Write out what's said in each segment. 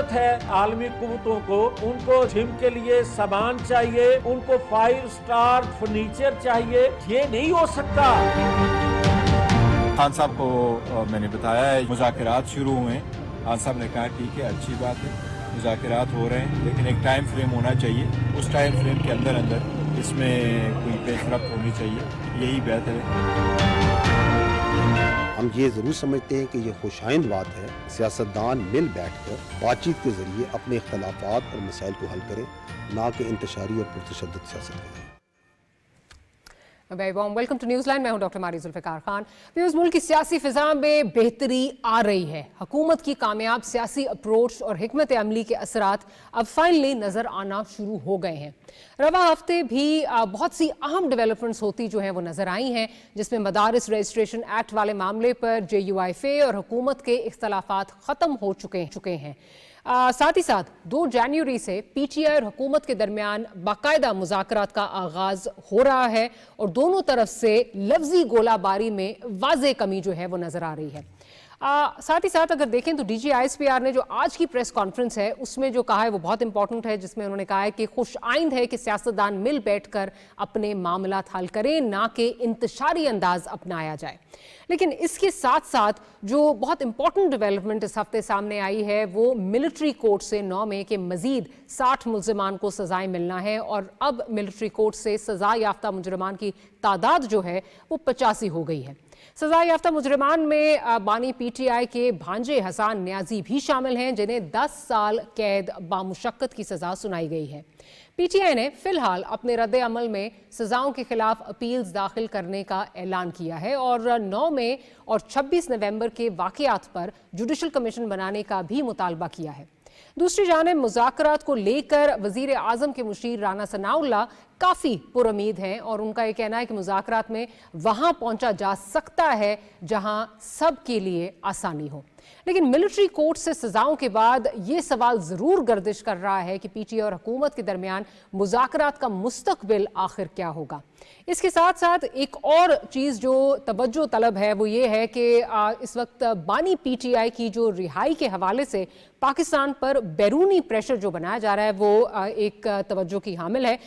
जरूरत है आलमी कुव्वतों को, उनको जिम के लिए सामान चाहिए, उनको 5 स्टार फर्नीचर चाहिए, ये नहीं हो सकता। खान साहब को मैंने बताया है मुज़ाकरात शुरू हुए हैं। खान साहब ने कहा ठीक है, अच्छी बात है, मुज़ाकरात हो रहे हैं, लेकिन एक टाइम फ्रेम होना चाहिए। उस टाइम फ्रेम के अंदर इसमें कोई पेशरफ्त होनी चाहिए, यही बेहतर है। हम ये ज़रूर समझते हैं कि ये खुशाइंद बात है, सियासतदान मिल बैठकर बातचीत के ज़रिए अपने इख्तलाफात और मसाइल को हल करें, ना कि इंतशारी और पुरतशद्दुद सियासत करें। Very warm welcome to Newsland. मैं हूं डॉक्टर मारी जुल्फ़िकार खान। व्यूअर्स, मुल्क की सियासी फिजा में बेहतरी आ रही है। हुकूमत की कामयाब सियासी अप्रोच और हिकमत अमली के असरात अब फाइनली नज़र आना शुरू हो गए हैं। रवा हफ्ते भी बहुत सी अहम डेवलपमेंट्स होती जो हैं वो नज़र आई हैं, जिसमें मदारिस रजिस्ट्रेशन एक्ट वाले मामले पर JUIFA और हुकूमत के इख्तलाफात ख़त्म हो चुके हैं। साथ ही साथ 2 जनवरी से PTI और हुकूमत के दरमियान बाकायदा मुज़ाकरात का आगाज हो रहा है और दोनों तरफ से लफ्जी गोलाबारी में वाज़ेह कमी जो है वो नजर आ रही है। साथ ही साथ अगर देखें तो DG ISPR ने जो आज की प्रेस कॉन्फ्रेंस है उसमें जो कहा है वो बहुत इंपॉर्टेंट है, जिसमें उन्होंने कहा है कि खुश आइंद है कि सियासतदान मिल बैठकर अपने मामलात हल करें, ना कि इंतशारी अंदाज अपनाया जाए। लेकिन इसके साथ साथ जो बहुत इंपॉर्टेंट डेवलपमेंट इस हफ्ते सामने आई है वो मिलिट्री कोर्ट से 9 मई के मजीद 60 मुल्जिमान को सजाएं मिलना है और अब मिलिट्री कोर्ट से सजा याफ्ता मुजरमान की तादाद जो है वो 85 हो गई है। सजा याफ्ता मुजरमान में बानी PTI के भांजे हसान न्याजी भी शामिल हैं, जिन्हें 10 साल कैद बामुशक्कत की सजा सुनाई गई है। PTI ने फिलहाल अपने रद्द अमल में सजाओं के खिलाफ अपील्स दाखिल करने का ऐलान किया है और 9 मई और 26 नवंबर के वाक़यात पर जुडिशल कमीशन बनाने का भी मुतालबा किया है। दूसरी जानिब मुज़ाकरात को लेकर वज़ीर आज़म के मुशीर राना सनाउल्लाह काफ़ी पुरउम्मीद हैं और उनका ये कहना है कि मुज़ाकरात में वहाँ पहुँचा जा सकता है जहाँ सब के लिए आसानी हो। लेकिन मिलिट्री कोर्ट से सजाओं के बाद ये सवाल ज़रूर गर्दिश कर रहा है कि PTI और हुकूमत के दरमियान मुज़ाकरात का मुस्तक़बिल आखिर क्या होगा। इसके साथ साथ एक और चीज़ जो तवज्जो तलब है वो ये है कि इस वक्त बानी PTI की जो रिहाई के हवाले से पाकिस्तान पर बैरूनी प्रेशर जो बनाया जा रहा है वो एक तवज्जो की हामिल है।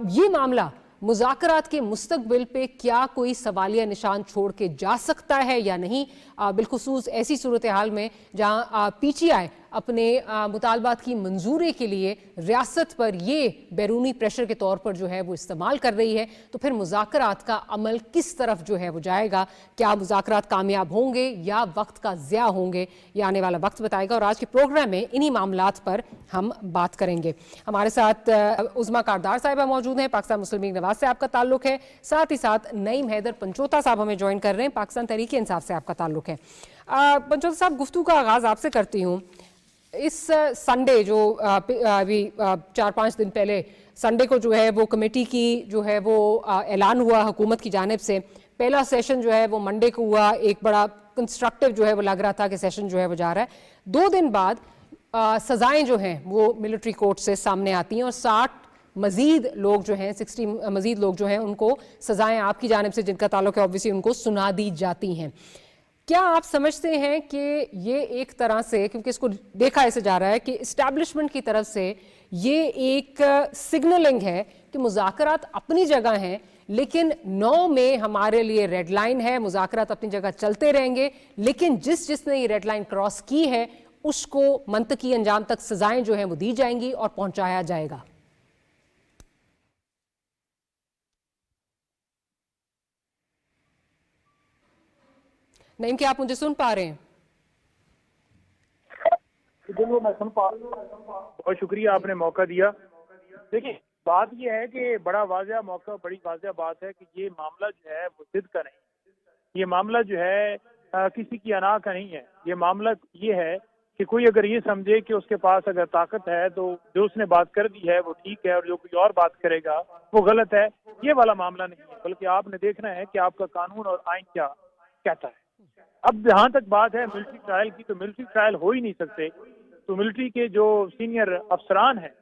ये मामला मुज़ाकरात के मुस्तक़बिल पे क्या कोई सवालिया निशान छोड़ के जा सकता है या नहीं, बिलखुसूस ऐसी सूरत हाल में जहाँ PTI अपने मुतालबात की मंजूरी के लिए रियासत पर ये बैरूनी प्रेशर के तौर पर जो है वो इस्तेमाल कर रही है, तो फिर मुज़ाकरात का अमल किस तरफ जो है वो जाएगा? क्या मुज़ाकरात कामयाब होंगे या वक्त का ज़िया होंगे? ये आने वाला वक्त बताएगा और आज के प्रोग्राम में इन्हीं मामलात पर हम बात करेंगे। हमारे साथ उज़मा कारदार साहिबा मौजूद हैं, पाकिस्तान मुस्लिम लीग नवाज से आपका ताल्लुक है। साथ ही साथ नईम हैदर पंचोता साहब हमें ज्वाइन कर रहे हैं, पाकिस्तान तहरीक इंसाफ से आपका ताल्लुक है। पंचोता साहब, गुफ्तगू का आगाज़ आपसे करती हूँ। इस संडे जो अभी 4-5 दिन पहले संडे को जो है वो कमेटी की जो है वो ऐलान हुआ हुकूमत की जानिब से। पहला सेशन जो है वो मंडे को हुआ, एक बड़ा कंस्ट्रक्टिव जो है वो लग रहा था कि सेशन जो है वो जा रहा है। 2 दिन बाद सजाएं जो हैं वो मिलिट्री कोर्ट से सामने आती हैं और 60 मजीद लोग जो हैं 60 मजीद लोग जो हैं उनको सजाएं आपकी जानिब से जिनका ताल्लुक है ऑब्वियसली उनको सुना दी जाती हैं। क्या आप समझते हैं कि ये एक तरह से, क्योंकि इसको देखा ऐसे जा रहा है कि इस्टेब्लिशमेंट की तरफ से ये एक सिग्नलिंग है कि मुज़ाकरात अपनी जगह हैं, लेकिन 9 में हमारे लिए रेड लाइन है, मुज़ाकरात अपनी जगह चलते रहेंगे, लेकिन जिसने ये रेड लाइन क्रॉस की है उसको मंतकी अंजाम तक सजाएं जो हैं वो दी जाएंगी और पहुंचाया जाएगा? नहीं, क्या आप मुझे सुन पा रहे हैं? मैं सुन पा रहा हूं। बहुत शुक्रिया, आपने मौका दिया। देखिए, बात यह है कि बड़ा वाज़ेह मौका, बड़ी वाज़ेह बात है कि ये मामला जो है वो जिद का नहीं, ये मामला जो है किसी की अना का नहीं है। ये मामला ये है कि कोई अगर ये समझे कि उसके पास अगर ताकत है तो जो उसने बात कर दी है वो ठीक है और जो कोई और बात करेगा वो गलत है, ये वाला मामला नहीं है। बल्कि आपने देखना है कि आपका कानून और आइन क्या कहता है। अब जहाँ तक बात है मिलिट्री ट्रायल की, तो मिलिट्री ट्रायल हो ही नहीं सकते। तो मिलिट्री के जो सीनियर अफसरान हैं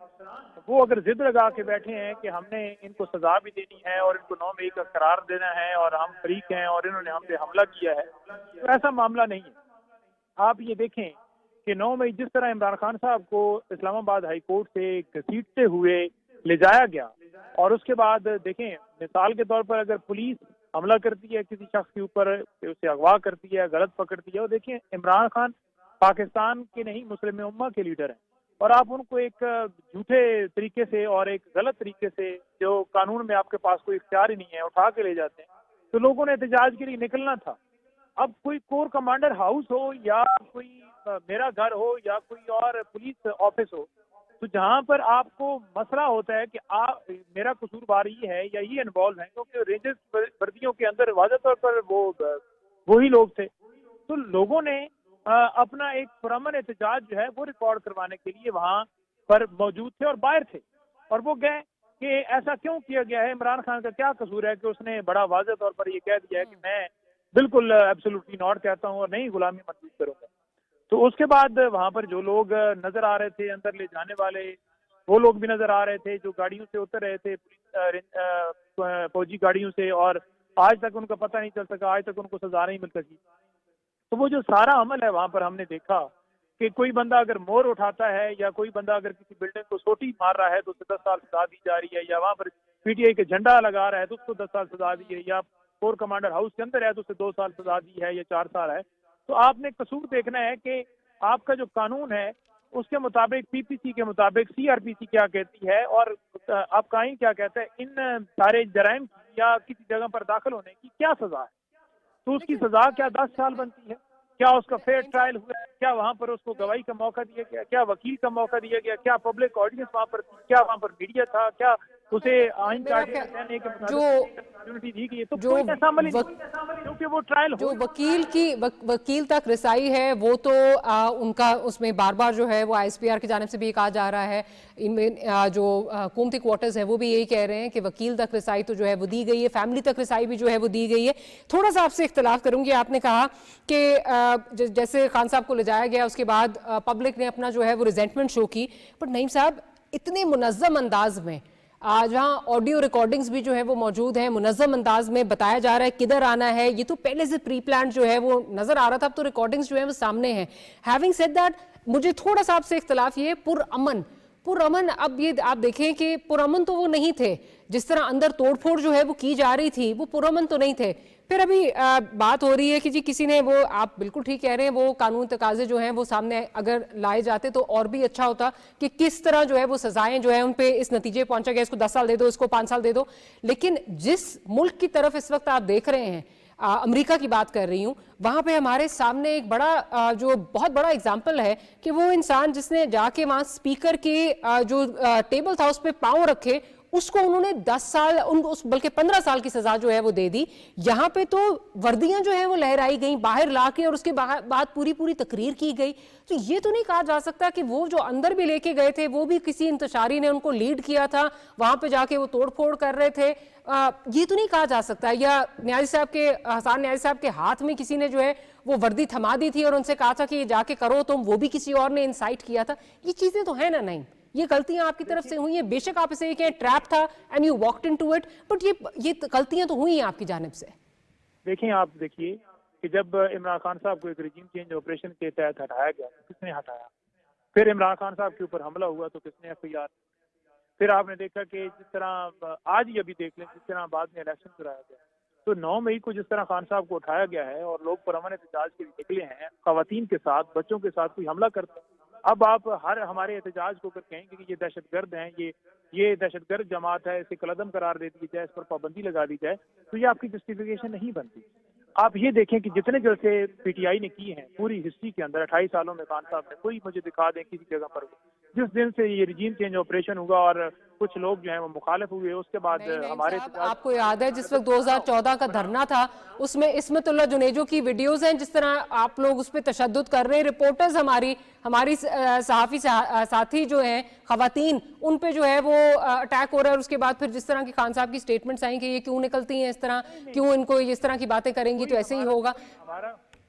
वो अगर जिद लगा के बैठे हैं कि हमने इनको सजा भी देनी है और इनको 9 मई का करार देना है और हम फरीक हैं और इन्होंने हम पे हमला किया है, तो ऐसा मामला नहीं है। आप ये देखें کہ 9 मई जिस तरह इमरान खान साहब को इस्लामाबाद हाई कोर्ट से घसीटते हुए ले जाया गया, और उसके बाद देखें मिसाल के तौर पर अगर पुलिस हमला करती है किसी शख्स के ऊपर, उसे अगवा करती है, गलत पकड़ती है, और देखिए इमरान खान पाकिस्तान के नहीं मुस्लिम उम्मा के लीडर हैं, और आप उनको एक झूठे तरीके से और एक गलत तरीके से, जो कानून में आपके पास कोई इख्तियार ही नहीं है, उठा के ले जाते हैं। तो लोगों ने एहतजाज के लिए निकलना था। अब कोई कोर कमांडर हाउस हो या कोई मेरा घर हो या कोई और पुलिस ऑफिस हो, तो जहां पर आपको मसला होता है कि मेरा कसूरवार ये है या ये इन्वॉल्व है, क्योंकि रेंजर्स वर्दियों के अंदर वाज़ह तौर पर वो ही लोग थे, तो लोगों ने अपना एक पुरअमन एहतजाज जो है वो रिकॉर्ड करवाने के लिए वहां पर मौजूद थे और बाहर थे, और वो गए कि ऐसा क्यों किया गया है, इमरान खान का क्या कसूर है कि उसने बड़ा वाज़ह तौर पर ये कह दिया है कि मैं बिल्कुल एब्सोल्युटली नॉट कहता हूँ और नहीं गुलामी मंजूर करूंगा। तो उसके बाद वहां पर जो लोग नजर आ रहे थे अंदर ले जाने वाले, वो लोग भी नजर आ रहे थे जो गाड़ियों से उतर रहे थे, फौजी गाड़ियों से, और आज तक उनका पता नहीं चल सका, आज तक उनको सजा नहीं मिल सकी। तो वो जो सारा अमल है वहां पर हमने देखा कि कोई बंदा अगर मोर उठाता है या कोई बंदा अगर किसी बिल्डिंग को सोटी मार रहा है तो उसे 10 साल सजा दी जा रही है, या वहां पर पीटीआई का झंडा लगा रहा है तो उसको 10 साल सजा दी है, या कोर कमांडर हाउस के अंदर है तो उसे 2 साल सजा दी है या 4 साल है। तो आपने कसूर देखना है कि आपका जो कानून है उसके मुताबिक, पीपीसी के मुताबिक सीआरपीसी क्या कहती है और आपका आइन क्या कहता है, इन सारे जराइम की या किसी जगह पर दाखिल होने की क्या सजा है। तो उसकी सजा क्या 10 साल बनती है? क्या उसका फेयर ट्रायल हुआ है? क्या वहां पर उसको गवाही का मौका दिया गया? क्या वकील का मौका दिया गया? क्या पब्लिक ऑडियंस वहां पर थी? क्या वहां पर मीडिया था? क्या उसे आइन का अपॉर्चुनिटी दी गई? तो कोई ऐसा अमल नहीं, क्योंकि वो ट्रायल जो वकील तक रसाई है वो तो उनका उसमें बार बार जो है वो आईएसपीआर की जानिब से भी कहा जा रहा है, इनमें जो हुकूमती क्वार्टर्स है वो भी यही कह रहे हैं कि वकील तक रसाई तो जो है वो दी गई है, फैमिली तक रसाई भी जो है वो दी गई है। थोड़ा सा आपसे इख्तलाफ करूंगी, आपने कहा कि जैसे खान साहब को ले जाया गया उसके बाद पब्लिक ने अपना जो है वो रिजेंटमेंट शो की, बट नईम साहब इतने मुनज़्ज़म अंदाज में जहाँ ऑडियो रिकॉर्डिंग्स भी जो है वो मौजूद हैं, मुनज़्ज़म अंदाज में बताया जा रहा है किधर आना है, ये तो पहले से प्री प्लान जो है वो नजर आ रहा था, अब तो रिकॉर्डिंग्स जो है वो सामने हैं। हैविंग सेड दैट, मुझे थोड़ा सा आपसे इख्तलाफ ये पुरअमन, अब ये आप देखें कि पुरअमन तो वो नहीं थे, जिस तरह अंदर तोड़फोड़ जो है वो की जा रही थी वो पुरअमन तो नहीं थे। फिर अभी बात हो रही है कि जी किसी ने, वो आप बिल्कुल ठीक कह रहे हैं, वो कानून तकाजे जो हैं वो सामने अगर लाए जाते तो और भी अच्छा होता कि किस तरह जो है वो सजाएं जो है उन पे इस नतीजे पहुंचा गया, इसको 10 साल दे दो, इसको 5 साल दे दो। लेकिन जिस मुल्क की तरफ इस वक्त आप देख रहे हैं, अमेरिका की बात कर रही हूं, वहां पे हमारे सामने एक बड़ा जो बहुत बड़ा एग्जाम्पल है कि वो इंसान जिसने जाके वहां स्पीकर के जो टेबल था उस पर पांव रखे, उसको उन्होंने 10 साल बल्कि 15 साल की सजा जो है वो दे दी। यहां पे तो वर्दियां जो है वो लहराई गई बाहर लाके, और उसके बाद पूरी तकरीर की गई। तो ये तो नहीं कहा जा सकता कि वो जो अंदर भी लेके गए थे वो भी किसी इंतशारी ने उनको लीड किया था, वहां पे जाके वो तोड़फोड़ कर रहे थे। ये तो नहीं कहा जा सकता, या हसन न्याजी साहब के हाथ में किसी ने जो है वो वर्दी थमा दी थी और उनसे कहा था कि ये जाके करो तुम, वो भी किसी और ने इंसाइट किया था। ये चीजें तो है ना, नहीं ये गलतियां आपकी तरफ से हुई हैं, बेशक आप इसे कहें ट्रैप था and you walked into it, but ये गलतियां तो हुई हैं आपकी जानिब से। देखिए, आप देखिए कि जब इमरान खान साहब को एक रिजीम चेंज ऑपरेशन के तहत हटाया गया तो किसने हटाया? फिर इमरान खान साहब के ऊपर हमला हुआ तो किसने एफआईआर? फिर आपने देखा कि जिस तरह आज ही अभी देख लें, जिस तरह बाद में इलेक्शन कराया गया, तो 9 मई को जिस तरह खान साहब को उठाया गया है और लोग पुरअमन एहतजाज के लिए निकले हैं, खवातीन के साथ, बच्चों के साथ कोई हमला करता है। अब आप हमारे एहतजाज को अगर कहेंगे कि ये दहशतगर्द हैं, ये दहशतगर्द जमात है, इसे कलदम करार दे दी जाए, इस पर पाबंदी लगा दी जाए, तो ये आपकी जस्टिफिकेशन नहीं बनती। आप ये देखें कि जितने जलसे पीटीआई ने किए हैं पूरी हिस्ट्री के अंदर 28 सालों में, खान साहब ने कोई मुझे दिखा दें किसी जगह पर, जिस दिन से ये रिजीम चेंज ऑपरेशन हुआ और कुछ लोग जो हैं वो मुखालिफ हुए, उसके बाद हमारे आपको याद है जिस वक्त 2014 का धरना था उसमें इस्मतुल्लाह जुनेजो की वीडियोस हैं, जिस तरह आप लोग उस पर तशद्दुद कर रहे हैं, रिपोर्टर्स हमारी सहाफी साथी जो हैं खवातीन, उन पे जो है वो अटैक हो रहा है। और उसके बाद फिर जिस तरह की खान साहब की स्टेटमेंट्स आई कि ये क्यों निकलती हैं इस तरह, क्यों इनको इस तरह की बातें करेंगी तो ऐसे ही होगा।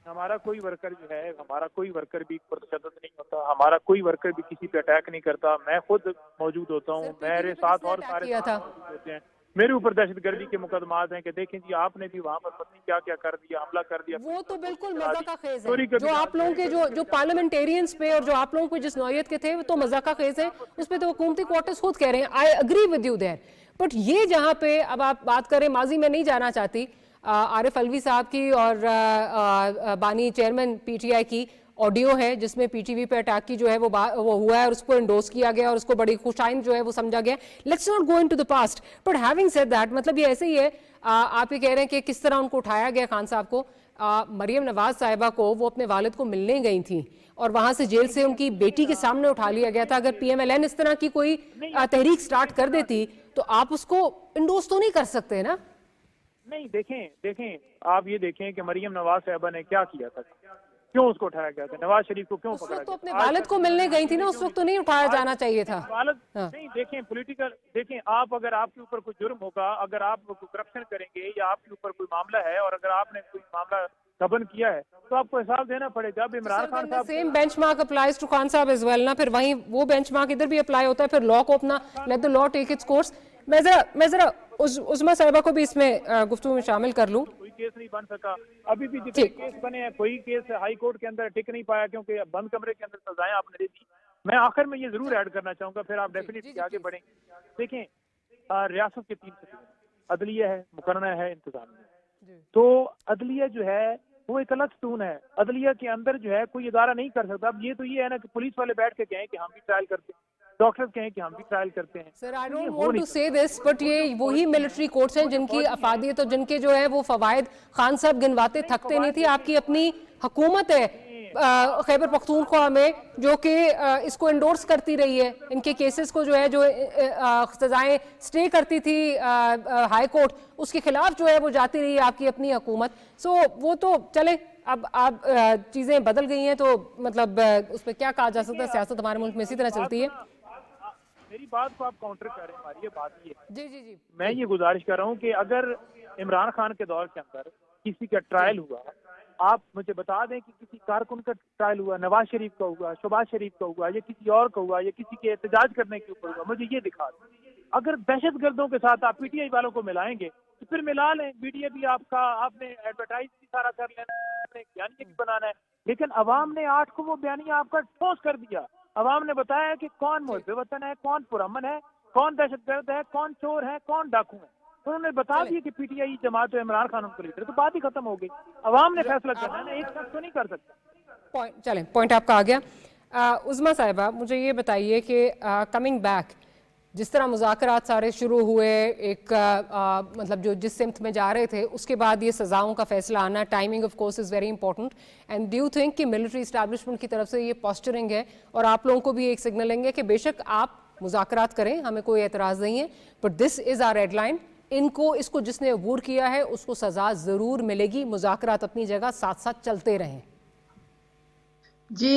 हमारा कोई वर्कर जो है, हमारा कोई वर्कर भी पर तशद्दुद नहीं होता, हमारा कोई वर्कर भी किसी पे अटैक नहीं करता। मैं खुद मौजूद होता हूँ, मेरे साथ और सारे होते हैं। मेरे ऊपर दहशत गर्दी के मुकदमात हैं कि देखें जी आपने भी वहाँ पर पत्नी क्या क्या कर दिया, हमला कर दिया। वो तो बिल्कुल मजा का खेज चोरी है, के जो आप लोगों के जो पार्लियामेंटेरियंस पे और जो आप लोगों को जिस नौयत के थे वो तो मजा का खेज है, उस पे तो हुकूमती क्वार्टर्स खुद कह रहे हैं, I agree with you there. But ये जहाँ पे अब आप बात करें, माजी में नहीं जाना चाहती, आरिफ अलवी साहब की और बानी चेयरमैन पीटीआई की ऑडियो है जिसमें पीटीवी पे अटैक की जो है वो हुआ है और उसको एंडोर्स किया गया और उसको बड़ी खुशाइन जो है वो समझा गया। Let's not go into the past, but having said that, मतलब ये ऐसे ही है, आप ये कह रहे हैं कि किस तरह उनको उठाया गया खान साहब को। मरियम नवाज साहिबा को वो अपने वालिद को मिलने गई थी और वहां से जेल से उनकी बेटी के सामने उठा लिया गया था। अगर पीएमएलएन इस तरह की कोई तहरीक स्टार्ट कर देती तो आप उसको इंडोर्स तो नहीं कर सकते ना? नहीं, देखें आप ये देखें कि मरियम नवाज साहिबा ने क्या किया था, क्यों उसको उठाया गया था, नवाज शरीफ को क्यों उस पकड़ा वक्त तो गया? अपने वालिद को मिलने गई थी ना, उस वक्त तो नहीं उठाया जाना चाहिए था। वालिद नहीं, देखें पॉलिटिकल, देखें आप, अगर आपके ऊपर कोई जुर्म होगा, अगर आप करप्शन करेंगे या आपके ऊपर कोई मामला है और अगर आपने कोई मामला गबन किया है तो आपको हिसाब देना पड़ेगा। अब Imran Khan sahab same benchmark applies to Khan sahab as well ना, फिर वहीं वो बेंचमार्क इधर भी अप्लाई होता है, फिर लॉ को अपना let the law take its course. मैं जरा उस्मा साहिबा को भी इसमें गुफ्तगू में शामिल कर लूं। कोई केस नहीं बन सका, अभी भी जितने केस बने हैं कोई केस हाई कोर्ट के अंदर टिक नहीं पाया क्योंकि बंद कमरे के अंदर सजाएं आपने दे दी। मैं आखिर में ये जरूर ऐड करना चाहूंगा, फिर आप डेफिनेटली आगे बढ़ेंगे। देखें रियासत के 3 सतून, अदलिया है, मुकर्रना है, इंतजामिया। तो अदलिया जो है वो एक अलग सतून है, अदलिया के अंदर जो है कोई इदारा नहीं कर सकता। अब ये तो ये है ना कि पुलिस वाले बैठ के कहें कि हम भी ट्रायल करते हैं, डॉक्टर्स कहें कि हम भी ट्रायल करते हैं। Sir I don't want to say this, but ये वही मिलिट्री कोर्ट्स हैं जिनकी अफादियत और जिनके जो है वो फवायद खान साहब गिनवाते थकते नहीं थे। आपकी अपनी हुकूमत है खैबर पख्तूनख्वा में जो कि इसको एंडोर्स करती रही है, इनके केसेस को जो है जो सजाएं स्टे करती थी हाई कोर्ट, उसके खिलाफ जो है वो जाती रही आपकी अपनी हुकूमत। सो वो तो चले, अब आप चीजें बदल गई हैं तो मतलब उस पर क्या कहा जा सकता है, सियासत हमारे मुल्क में इसी तरह चलती है। मेरी बात को आप काउंटर कर रहे हैं, हमारी ये बात ये है। जी मैं ये गुजारिश कर रहा हूँ कि अगर इमरान खान के दौर के अंदर किसी का ट्रायल हुआ, आप मुझे बता दें कि किसी कारकुन का ट्रायल हुआ, नवाज शरीफ का हुआ, शहबाज शरीफ का हुआ, या किसी और का हुआ, या किसी के एहतजाज करने के ऊपर हुआ, मुझे ये दिखा दें। अगर दहशत गर्दों के साथ आप पीटीआई वालों को मिलाएंगे तो फिर मिला लें, मीडिया भी आपका, आपने एडवर्टाइज भी सारा कर लेना है, बयानिया भी बनाना है, लेकिन अवाम ने 8 को वो बयानिया आपका ठोस कर दिया। अवाम ने बताया कि कौन मुहब्बे वतन है, कौन पुरअमन है, कौन दहशतगर्द है, कौन चोर है, कौन डाकू है। तो उन्होंने बता दिया कि पीटीआई जमात है, इमरान खान उनको लीडर, तो बात ही खत्म हो गई। अवाम ने फैसला करना है ना, एक शख्स तो नहीं कर सकता। चलें, पॉइंट आपका आ गया। उज़मा साहिबा मुझे ये बताइए कि कमिंग बैक, जिस तरह मुज़ाकरात सारे शुरू हुए, एक मतलब जो जिस सिमत में जा रहे थे, उसके बाद ये सज़ाओं का फैसला आना, timing of course is very important. And do you think कि मिलिट्री इस्टेब्लिशमेंट की तरफ से ये पॉस्चरिंग है और आप लोगों को भी एक सिग्नल लेंगे कि बेशक आप मुज़ाकरात करें, हमें कोई एतराज़ नहीं है, but this is our red line, इसको जिसने अबूर किया है उसको सज़ा ज़रूर मिलेगी, मुज़ाकरात अपनी जगह साथ साथ चलते रहें। जी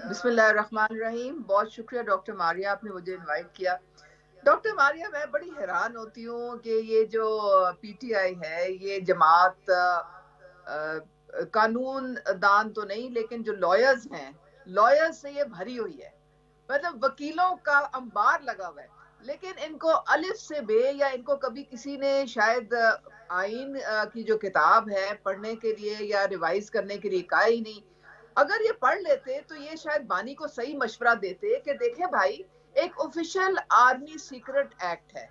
बिस्मिल्लाहिर्रहमानिर्रहीम, बहुत शुक्रिया डॉक्टर मारिया, आपने मुझे इनवाइट किया। डॉक्टर मारिया, मैं बड़ी हैरान होती हूँ कि ये जो पीटीआई है, ये जमात कानून दान तो नहीं, लेकिन जो लॉयर्स हैं, लॉयर्स से ये भरी हुई है, मतलब वकीलों का अंबार लगा हुआ है, लेकिन इनको अलिफ से बे, या इनको कभी किसी ने शायद आइन की जो किताब है पढ़ने के लिए या रिवाइज करने के लिए कहा ही नहीं। अगर ये पढ़ लेते तो ये शायद बानी को सही मशवरा देते कि देखें भाई, एक ऑफिशियल आर्मी सीक्रेट एक्ट है,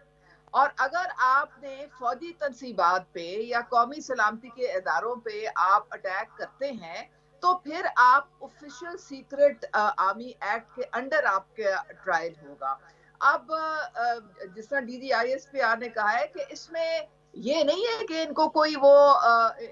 और अगर आपने फौजी तनसीबात पे या कौमी सलामती के इदारों पे आप अटैक करते हैं तो फिर आप ऑफिशियल सीक्रेट आर्मी एक्ट के अंडर आपका ट्रायल होगा। अब जिस तरह DGISPR ने कहा है कि इसमें ये नहीं है कि इनको कोई वो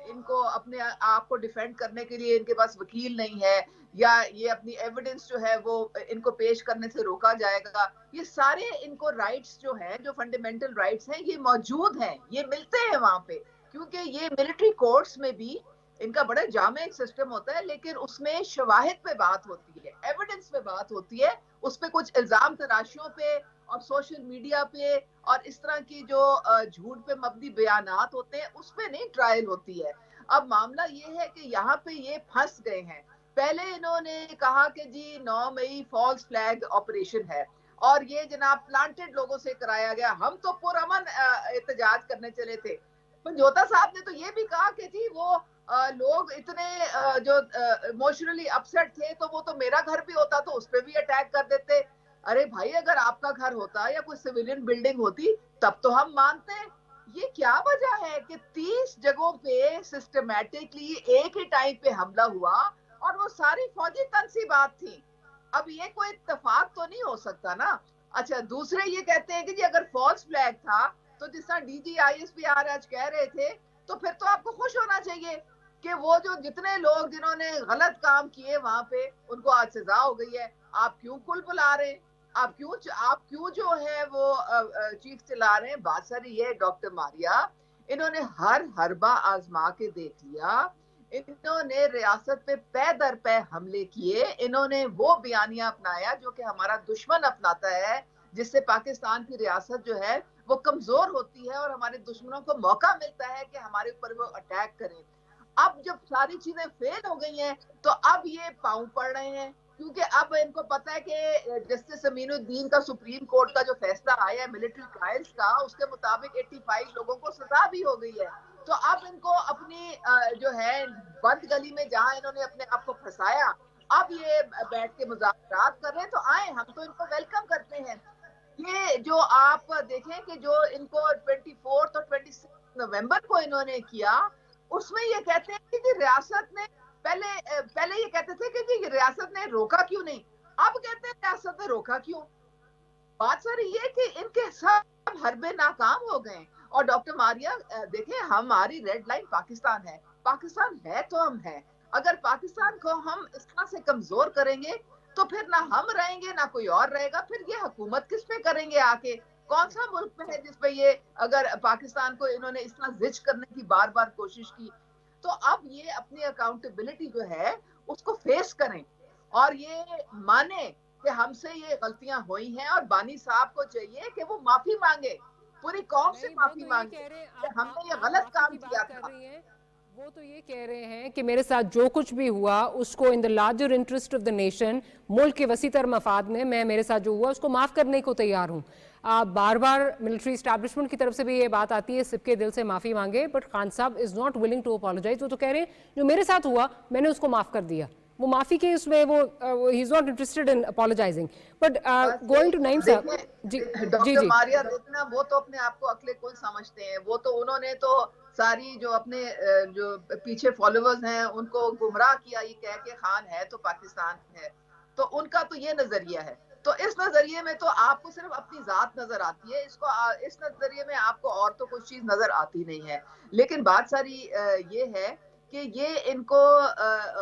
इनको अपने आप को डिफेंड करने के लिए इनके पास वकील नहीं है, या ये अपनी एविडेंस जो है वो इनको पेश करने से रोका जाएगा। ये सारे इनको राइट्स जो हैं, जो फंडामेंटल राइट्स हैं, ये मौजूद हैं, ये मिलते हैं वहां पे, क्योंकि ये मिलिट्री कोर्ट्स में भी इनका बड़ा जामे एक सिस्टम होता है, लेकिन उसमें शवाहिद पे बात होती है, एविडेंस पे बात होती है, उस पे कुछ इल्जाम तराशियों पे और सोशल मीडिया पे और इस तरह की जो झूठ पे मबनी बयानात होते हैं उस पे नहीं ट्रायल होती है। अब मामला ये है कि यहाँ पे ये फंस गए हैं। पहले इन्होंने कहा कि जी 9 मई फॉल्स फ्लैग ऑपरेशन है, اور یہ جناب پلانٹڈ لوگوں سے کرایا گیا. ہم تو پرامن احتجاج کرنے چلے تھے. پنجوتا صاحب نے تو یہ بھی کہا کہ جی وہ لوگ اتنے جو ایموشنلی اپسیٹ تھے تو وہ تو میرا گھر بھی ہوتا تو اس پہ بھی اٹیک کر دیتے. ارے بھائی اگر آپ کا گھر ہوتا یا کوئی سویلین بلڈنگ ہوتی تب تو ہم مانتے. یہ کیا وجہ ہے کہ 30 جگہوں پہ سسٹمیٹکلی ایک ہی ٹائم پہ حملہ ہوا اور وہ ساری فوجی تنصیبات تھیں. اب یہ کوئی اتفاق تو نہیں ہو سکتا نا. اچھا دوسرے یہ کہتے ہیں کہ جی اگر فالس فلیگ تھا تو جس طرح D G I S P آج کہہ رہے تھے تو پھر تو آپ کو خوش ہونا چاہیے کہ وہ جو جتنے لوگ جنہوں نے غلط کام کیے وہاں پہ ان کو آج سزا ہو گئی ہے. آپ کیوں کل بلا رہے ہیں؟ آپ کیوں جو ہے وہ چیخ چلا رہے ہیں؟ بات ساری یہ ڈاکٹر ماریا انہوں نے ہر حربہ آزما کے دیکھ لیا. انہوں نے ریاست پہ پے در پے حملے کیے. انہوں نے وہ بیانیہ اپنایا جو کہ ہمارا دشمن اپناتا ہے جس سے پاکستان کی ریاست جو ہے وہ کمزور ہوتی ہے اور ہمارے دشمنوں کو موقع ملتا ہے کہ ہمارے اوپر وہ اٹیک کریں. اب جب ساری چیزیں فیل ہو گئی ہیں تو اب یہ پاؤں پڑ رہے ہیں کیونکہ اب ان کو پتا ہے کہ جسٹس امین الدین کا سپریم کورٹ کا جو فیصلہ آیا ہے ملٹری ٹرائلز کا اس کے مطابق 85 لوگوں کو سزا بھی ہو گئی ہے. تو اب ان کو اپنی جو ہے بند گلی میں جہاں انہوں نے اپنے آپ کو پھنسایا اب یہ بیٹھ کے مذاکرات کر رہے ہیں تو آئیں ہم تو ان کو ویلکم کرتے ہیں. یہ جو آپ دیکھیں کہ جو ان کو 24 اور 26 نومبر کو انہوں نے کیا اس میں یہ کہتے ہیں کہ جی ریاست نے پہلے یہ کہتے تھے کہ جی ریاست نے روکا کیوں نہیں. اب کہتے ہیں ریاست نے روکا کیوں. بات ساری یہ کہ ان کے سب حربے ناکام ہو گئے. اور ڈاکٹر ماریا دیکھیں ہماری ریڈ لائن پاکستان ہے. پاکستان ہے تو ہم ہیں. اگر پاکستان کو ہم اس طرح سے کمزور کریں گے تو پھر نہ ہم رہیں گے نہ کوئی اور رہے گا. پھر یہ حکومت کس پہ کریں گے آ کے؟ کون سا ملک میں ہے جس پہ یہ اگر پاکستان کو انہوں نے اس طرح زج کرنے کی بار بار کوشش کی. تو اب یہ اپنی اکاؤنٹیبلٹی جو ہے اس کو فیس کریں اور یہ مانے کہ ہم سے یہ غلطیاں ہوئی ہیں اور بانی صاحب کو چاہیے کہ وہ معافی مانگے پوری قوم سے نہیں وہ معافی تو یہ مانگے کہہ رہے ہیں کہ ہم نے یہ آپ غلط معافی کام کی کیا بات کر تھا. رہی ہیں. وہ تو یہ کہہ رہے ہیں کہ میرے ساتھ جو کچھ بھی ہوا اس کو in the larger interest of the nation ملک کے وسیع تر مفاد میں میرے ساتھ جو ہوا اس کو معاف کرنے کو تیار ہوں. بار بار ملٹری اسٹیبلشمنٹ کی طرف سے بھی یہ بات آتی ہے سب کے دل سے معافی مانگے but Khan sahab is not willing to apologise. وہ تو کہہ رہے ہیں جو میرے ساتھ ہوا میں نے اس کو معاف کر دیا. وہ معافی کے اس میں وہ ہی is not interested in apologizing but going to Naeem sahab. جی دیکھیں جی ڈاکٹر جی ماریا دیکھنا وہ تو اپنے آپ کو عقل کل سمجھتے ہیں. وہ تو انہوں نے تو ساری جو اپنے جو پیچھے فالوورز ہیں ان کو گمراہ کیا یہ کہہ کے خان ہے تو پاکستان ہے. تو ان کا تو یہ نظریہ ہے. تو اس نظریے میں تو آپ کو صرف اپنی ذات نظر آتی ہے. اس نظریے میں آپ کو اور تو کچھ چیز نظر آتی نہیں ہے. لیکن بات ساری یہ ہے کہ یہ ان کو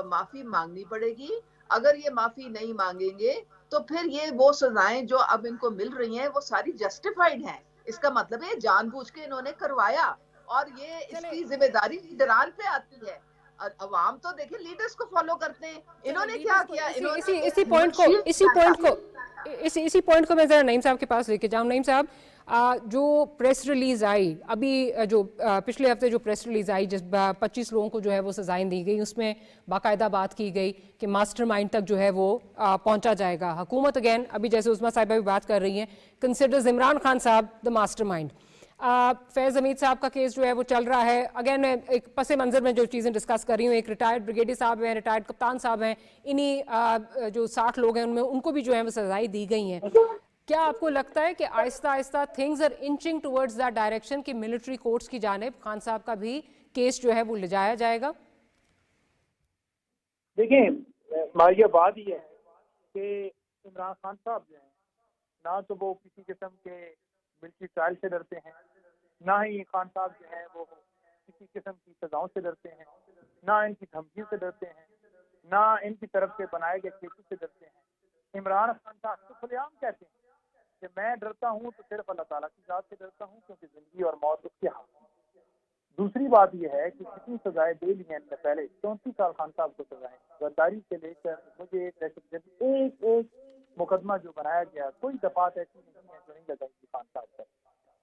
معافی مانگنی پڑے گی. اگر یہ معافی نہیں مانگیں گے تو پھر یہ وہ سزائیں جو اب ان کو مل رہی ہیں وہ ساری جسٹیفائیڈ ہیں. اس کا مطلب ہے جان بوجھ کے انہوں نے کروایا اور یہ اس کی ذمہ داری لیڈران پہ آتی ہے. عوام تو دیکھیں لیڈرز کو فالو کرتے ہیں. انہوں نے کیا کیا؟ انہوں نے ایک ہیومن شیلڈ اسی پوائنٹ کو میں ذرا نعیم صاحب کے پاس لے کے جاؤں. نعیم صاحب جو پریس ریلیز آئی ابھی جو پچھلے ہفتے جو پریس ریلیز آئی جس 25 لوگوں کو جو ہے وہ سزائیں دی گئی اس میں باقاعدہ بات کی گئی کہ ماسٹر مائنڈ تک جو ہے وہ پہنچا جائے گا. حکومت اگین ابھی جیسے عظمیٰ صاحبہ بھی بات کر رہی ہیں کنسیڈرز عمران خان صاحب دا ماسٹر مائنڈ. فیض حمید صاحب کا کیس جو ہے وہ چل رہا ہے. اگین میں ایک پس منظر میں جو چیزیں ڈسکس کر رہی ہوں ایک ریٹائرڈ بریگیڈیئر صاحب ہیں ریٹائرڈ کپتان صاحب ہیں انہی جو 60 لوگ ہیں ان کو بھی جو ہے وہ سزائیں دی گئی ہیں. کیا آپ کو لگتا ہے کہ آہستہ آہستہ things are inching towards that direction کہ ملٹری کورٹس کی جانب خان صاحب کا بھی کیس جو ہے وہ لے جایا جائے گا؟ دیکھیں ماریا بات یہ ہے کہ عمران خان صاحب جو ہیں نہ تو وہ کسی قسم کے ملٹری ٹرائل سے ڈرتے ہیں نہ ہی خان صاحب جو ہیں وہ کسی قسم کی سزاؤں سے ڈرتے ہیں نہ ان کی دھمکیوں سے ڈرتے ہیں نہ ان کی طرف سے بنائے گئے کیسز سے ڈرتے ہیں. عمران خان صاحب تو کھلے عام کہتے ہیں کہ میں ڈرتا ہوں تو صرف اللہ تعالیٰ کی ذات سے ڈرتا ہوں کیونکہ زندگی اور موت اس کے ہاتھ میں. دوسری بات یہ ہے کہ کتنی سزائیں دے لی ہیں ان نے پہلے 34 سال خان صاحب کو سزائیں غداری سے لے کر مجھے دہشت گردی ایک مقدمہ جو بنایا گیا کوئی دفعات ایسی نہیں ہے جو نہیں لگائی تھی خان صاحب پر.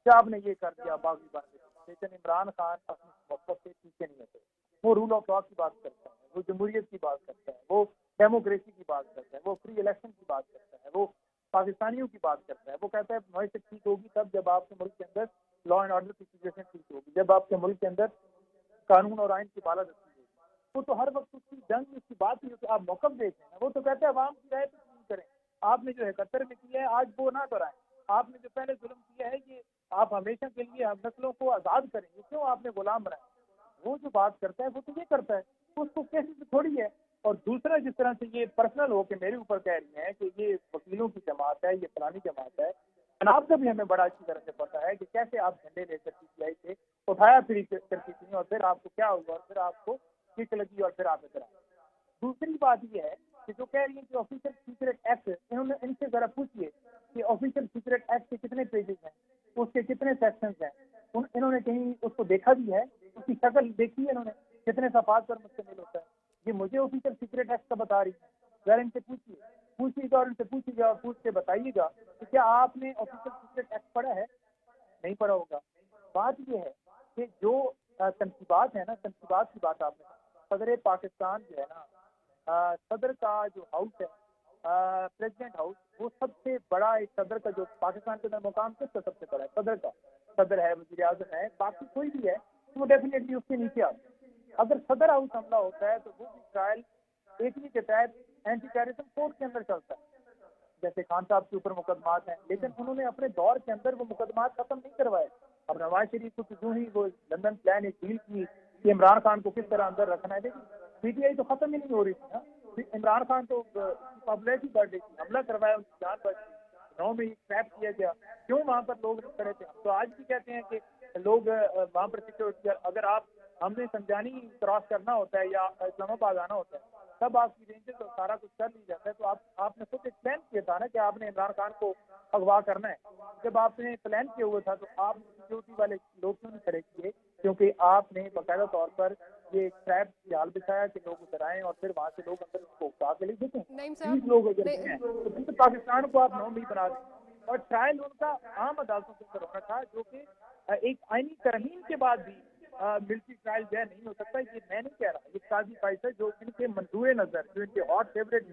کیا آپ نے یہ کر دیا باغی بن گئے. لیکن عمران خان اپنی موقف سے پیچھے نہیں ہوتے. وہ رول آف لا کی بات کرتا ہے وہ جمہوریت کی بات کرتا ہے وہ ڈیموکریسی کی بات کرتا ہے وہ فری الیکشن کی بات کرتا ہے وہ پاکستانیوں کی بات کرتا ہے. وہ کہتا ہے معیشت ٹھیک ہوگی تب جب آپ کے ملک کے اندر لا اینڈ آرڈر کی سچویشن ٹھیک ہوگی, جب آپ کے ملک کے اندر قانون اور آئین کی بالادستی ہوگی. وہ تو ہر وقت اس کی جنگ, اس کی بات نہیں ہوتی. آپ موقف دیکھ رہے ہیں, وہ تو کہتے ہیں عوام کی رائے تسلیم کریں. آپ نے جو 71 میں کیا ہے آج وہ نہ کرائیں. آپ نے جو پہلے ظلم کیا ہے یہ آپ ہمیشہ کے لیے ہم نسلوں کو آزاد کریں گے, کیوں آپ نے غلام بنائے. وہ جو بات کرتا ہے وہ تو یہ کرتا ہے, اس کو کیسے سے تھوڑی ہے. اور دوسرا جس طرح سے یہ پرسنل ہو کے میرے اوپر کہہ رہی ہیں کہ یہ وکیلوں کی جماعت ہے, یہ فلانی جماعت ہے. جناب کا بھی ہمیں بڑا اچھی طرح سے پتا ہے کہ کیسے آپ جھنڈے لے کر PTI سے اٹھایا پھر کرتی تھیں, اور پھر آپ کو کیا ہوا, اور پھر آپ کو کک لگی, اور پھر آپ ادھر آئے. دوسری بات یہ ہے کہ جو کہہ رہی ہیں کہ آفیشل سیکریٹ ایکٹ, ان سے ذرا پوچھیے کہ آفیشل سیکریٹ ایکٹ کے کتنے پیجز ہیں, اس کے کتنے سیکشنز ہیں. انہوں نے کہیں اس کو دیکھا بھی ہے, اس کی شکل دیکھی ہے انہوں نے, کتنے صفحات پر مشتمل ہوتا ہے. یہ مجھے آفیشل سیکریٹ ایکٹ کا بتا رہی ہے. ذرا ان سے پوچھیے گا, اور ان سے پوچھیے گا, اور پوچھ کے بتائیے گا کہ کیا آپ نے آفیشل سیکریٹ ایکٹ پڑھا ہے. نہیں پڑھا ہوگا. بات یہ ہے کہ جو تنصیبات ہیں نا, تنصیبات کی بات آپ نے, صدر پاکستان جو ہے نا, صدر کا جو ہاؤس ہے پریزیڈنٹ ہاؤس, وہ سب سے بڑا ایک صدر کا جو پاکستان کے اندر مقام کس کا سب سے بڑا ہے, صدر کا. صدر ہے, وزیر اعظم ہے, باقی کوئی بھی ہے تو وہ ڈیفینیٹلی اس کے نیچے آتا ہے. اگر صدر ہاؤس حملہ ہوتا ہے تو وہ بھی ٹرائل 1ویں کے تحت اینٹی ٹیررزم کورٹ کے اندر چلتا ہے. جیسے خان صاحب کے اوپر مقدمات ہیں, لیکن انہوں نے اپنے دور کے اندر وہ مقدمات ختم نہیں کروائے. اب نواز شریف کو جو ہی وہ لندن پلان ایک ڈیل کی کہ عمران خان کو کس طرح اندر رکھنا ہے, لیکن PTI تو ختم ہی نہیں ہو رہی تھی نا. عمران خان تو پاپولیرٹی بڑھ رہی تھی, حملہ کروایا, ان کی جان بچ گئی. 9 میں ٹریپ کیا گیا, کیوں وہاں پر لوگ نہیں کھڑے تھے. ہم تو آج بھی کہتے ہیں کہ لوگ وہاں پر سیکورٹی, اگر آپ ہم نے سنجانی کراس کرنا ہوتا ہے یا اسلام آباد آنا ہوتا ہے تب آپ کی رینجز اور سارا کچھ کر لی جاتا ہے. تو آپ نے خود ایکسپلین کیا تھا نا کہ آپ نے عمران خان کو اغوا کرنا ہے. جب آپ نے پلان کیا ہوا تھا تو آپ سیکورٹی والے لوگ کیوں نہیں کھڑے کیے, کیونکہ آپ نے باقاعدہ طور پر یہ ٹریپ کی حال بچھایا کہ لوگ ادھر آئیں اور پھر وہاں سے لوگ اندر اس کو اکسا کے لے دیتے ہیں. 20 لوگ اگر ہیں تو پھر پاکستان کو آپ 9 بھی بنا دیں. اور ٹرائل ان کا عام عدالتوں کے اندر ہونا تھا, جو کہ ایک آئینی ترمیم کے بعد بھی ملٹری ٹرائل جو ہے نہیں ہو سکتا. یہ میں نہیں کہہ رہا, یہ قاضی فیصل جو ان کے منظور نظر, جو ان کے ہاٹ فیوریٹ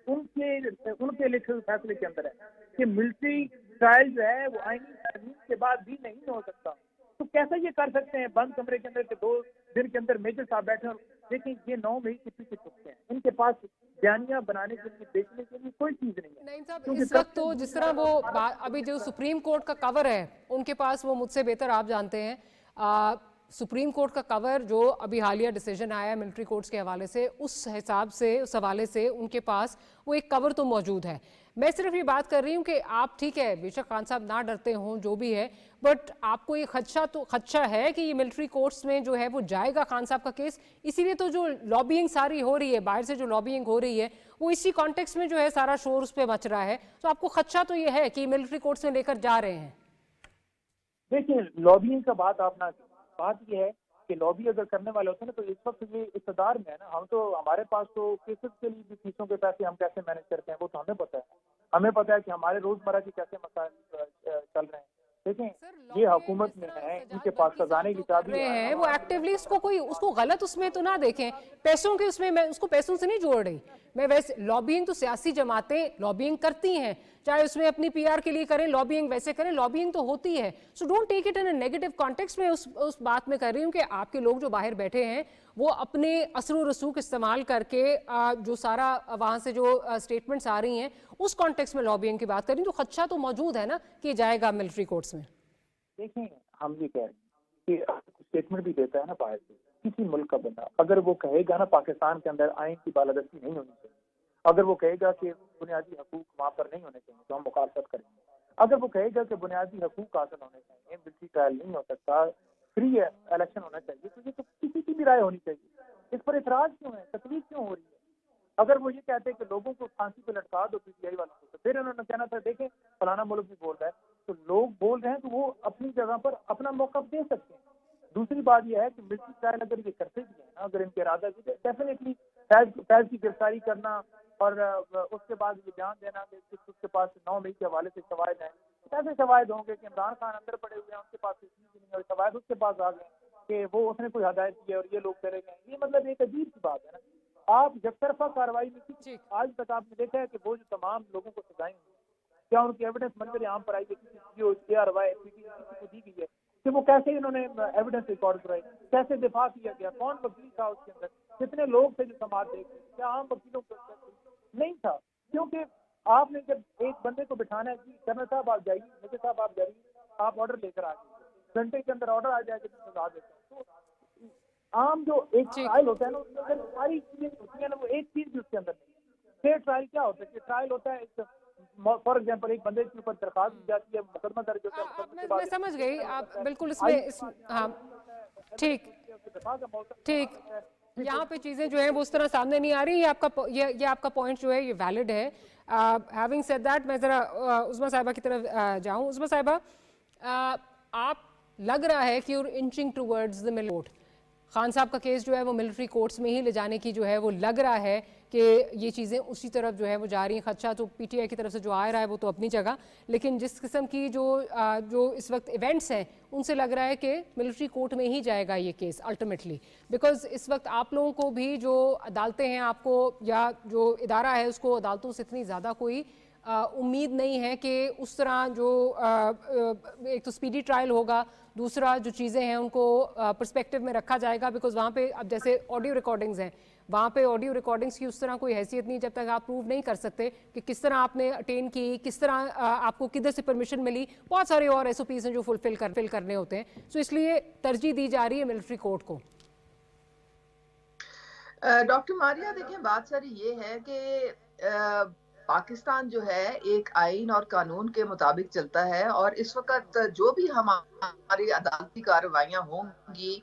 ان کے لکھے ہوئے فیصلے کے اندر ہے کہ ملٹری ٹرائل جو ہے وہ آئینی ترمیم کے بعد بھی نہیں ہو سکتا. تو کیسے یہ کر سکتے ہیں بند کمرے کے اندر کہ 2 دن کے اندر میجر صاحب بیٹھے, اور لیکن یہ 9 مئی کے پیچھے چھپتے ہیں. ان کے پاس بیانیہ بنانے کے لیے, بیچنے کے لیے کوئی چیز نہیں ہے. نعیم صاحب, اس وقت تو جس طرح وہ ابھی جو سپریم کورٹ کا کور ہے ان کے پاس, وہ مجھ سے بہتر آپ جانتے ہیں, سپریم کورٹ کا کور جو ابھی حالیہ ڈیسیجن آیا ہے ملٹری کورٹس کے حوالے سے, اس حساب سے, اس حوالے سے ان کے پاس وہ ایک کور تو موجود ہے. میں صرف یہ بات کر رہی ہوں کہ آپ ٹھیک ہے بے شک خان صاحب نہ ڈرتے ہوں جو بھی ہے, بٹ آپ کو یہ خدشہ ہے کہ یہ ملٹری کورٹس میں جو ہے وہ جائے گا خان صاحب کا کیس. اسی لیے تو جو لابینگ ساری ہو رہی ہے, باہر سے جو لابینگ ہو رہی ہے, وہ اسی کانٹیکس میں جو ہے سارا شور اس پہ مچ رہا ہے. تو آپ کو خدشہ تو یہ ہے کہ ملٹری کورٹس میں لے کر جا رہے ہیں. دیکھیں, لابینگ کا بات آپ نہ, بات یہ ہے کہ لابی اگر کرنے والے ہوتے ہیں نا تو اس وقت یہ اقتدار میں ہے نا. ہم تو ہمارے پاس تو کیسز کے لیے بھی فیسوں کے پیسے ہم کیسے مینج کرتے ہیں وہ تو ہمیں پتہ ہے. ہمیں پتہ ہے کہ ہمارے روزمرہ کے کیسے مسائل چل رہے ہیں. دیکھیں, یہ حکومت میں ہے, ان کے پاس خزانے کی چابی ہے, وہ ایکٹیولی اس کو غلط اس میں تو نہ دیکھیں, پیسوں کے اس میں اس کو پیسوں سے نہیں جوڑ رہی میں. ویسے لابینگ تو سیاسی جماعتیں لابینگ کرتی ہیں, چاہے اس میں اپنی PR کے لیے کریں لابینگ, ویسے کریں, لابینگ تو ہوتی ہے. So don't take it in a negative context. میں اس بات میں کر رہی ہوں کہ آپ کے لوگ جو باہر بیٹھے ہیں وہ اپنے اثر و رسوخ استعمال کر کے جو سارا وہاں سے جو اسٹیٹمنٹس آ رہی ہیں اس کانٹیکسٹ میں لابینگ کی بات کر رہی ہوں. تو خدشہ تو موجود ہے نا کہ جائے گا ملٹری کورٹس میں. دیکھیں, ہم یہ کہہ رہے ہیں کہ اسٹیٹمنٹ بھی دیتا ہے نا باہر سے کسی ملک کا بندہ, اگر وہ کہے گا نا پاکستان کے اندر آئین کی بالادستی نہیں ہونی چاہیے, اگر وہ کہے گا کہ بنیادی حقوق وہاں پر نہیں ہونے چاہیے تو ہم مخالفت کریں گے. اگر وہ کہے گا کہ بنیادی حقوق حاصل ہونے چاہیے, ملٹری ٹرائل نہیں ہو سکتا, فری الیکشن ہونا چاہیے, تو یہ تو کسی کی بھی رائے ہونی چاہیے. اس پر اعتراض کیوں ہے, تکلیف کیوں ہو رہی ہے؟ اگر وہ یہ کہتے ہیں کہ لوگوں کو پھانسی پہ لٹکا دو PTI والوں کو, تو پھر انہوں نے کہنا تھا دیکھیں فلانا ملک بھی بول رہا ہے, تو لوگ بول رہے ہیں تو وہ اپنی جگہ پر اپنا موقف دے سکتے ہیں. دوسری بات یہ ہے کہ ملٹری ٹرائل اگر یہ کرتے بھی ہیں نا, اگر ان کے ارادہ کی, ڈیفینیٹلی فیض کی گرفتاری کرنا اور اس کے بعد یہ بیان دینا کہ اس کے پاس 9 مئی کے حوالے سے شواہد ہیں, کیسے شواہد ہوں گے کہ عمران خان اندر پڑے ہوئے ہیں, ان کے پاس چیز نہیں, اور شواہد اس کے پاس آ گئے کہ وہ اس نے کوئی ہدایت کی ہے اور یہ لوگ کرے گئے. یہ مطلب ایک عجیب سی بات ہے نا. آپ یک طرفہ کارروائی میں آج تک آپ نے دیکھا ہے کہ وہ جو تمام لوگوں کو سزائیں ہوئی, क्या उनकी एविडेंस मंजर आम पर आई है किसी जो ARY को दी गई है कि वो कैसे इन्होंने एविडेंस रिकॉर्ड कराई, कैसे दिफा किया गया, कौन वकील था उसके अंदर, कितने लोग थे जो समाज देख रहे थे, क्या आम वकीलों को नहीं था? क्योंकि आपने जब एक बंदे को बिठाना है कि कर्नल साहब आप जाइए, मेजर साहब आप जाइए, आप ऑर्डर लेकर आ जाइए, घंटे के अंदर ऑर्डर आ जाएगा तो सजा देता है। तो आम जो एक ट्रायल होता है ना उसके अंदर सारी चीजें होती है ना, वो एक चीज भी उसके अंदर नहीं। फेयर ट्रायल क्या होता है कि ट्रायल होता है फॉर एग्जाम्पल एक बंदे के ऊपर दरखास्त दी जाती है, मुकदमा दर्ज होता है, मुकदमे के बाद मैं समझ गई आप बिल्कुल हाँ ठीक ठीक यहाँ पे चीजें जो है वो उस तरह सामने नहीं आ रही। ये आपका पॉइंट जो है ये वैलिड है। हैविंग सेड दैट मैं जरा उस्मा साहिबा की तरफ जाऊं। उस्मा साहिबा, आप लग रहा है कि you're inching towards the military court. Khan साहब का केस जो है वो मिलिट्री कोर्ट्स में ही ले जाने की जो है वो लग रहा है कि ये चीज़ें उसी तरफ जो है वो जा रही हैं। खदशा तो PTI की तरफ से जो आ रहा है वो तो अपनी जगह, लेकिन जिस किस्म की जो इस वक्त इवेंट्स हैं उनसे लग रहा है कि मिलिट्री कोर्ट में ही जाएगा ये केस अल्टीमेटली। बिकॉज इस वक्त आप लोगों को भी जो अदालतें हैं आपको या जो इदारा है उसको अदालतों से इतनी ज़्यादा कोई उम्मीद नहीं है कि उस तरह जो एक तो स्पीडी ट्रायल होगा, दूसरा जो चीज़ें हैं उनको पर्सपेक्टिव में रखा जाएगा। बिकॉज वहाँ पे अब जैसे ऑडियो रिकॉर्डिंग्स हैं, वहाँ पे ऑडियो रिकॉर्डिंग्स की उस तरह कोई हैसियत नहीं जब तक आप प्रूव नहीं कर सकते कि किस तरह आपने अटेन की, किस तरह आपको किधर से परमिशन मिली। बहुत सारे और SOPs हैं जो फुलफिल करने होते हैं। सो इसलिए तरजीह दी जा रही है मिलिट्री कोर्ट को। डॉक्टर मारिया, देखिए बात सारी ये है कि पाकिस्तान जो है एक आइन और कानून के मुताबिक चलता है, और इस वक्त जो भी हमारी अदालती कार्रवाइयां होंगी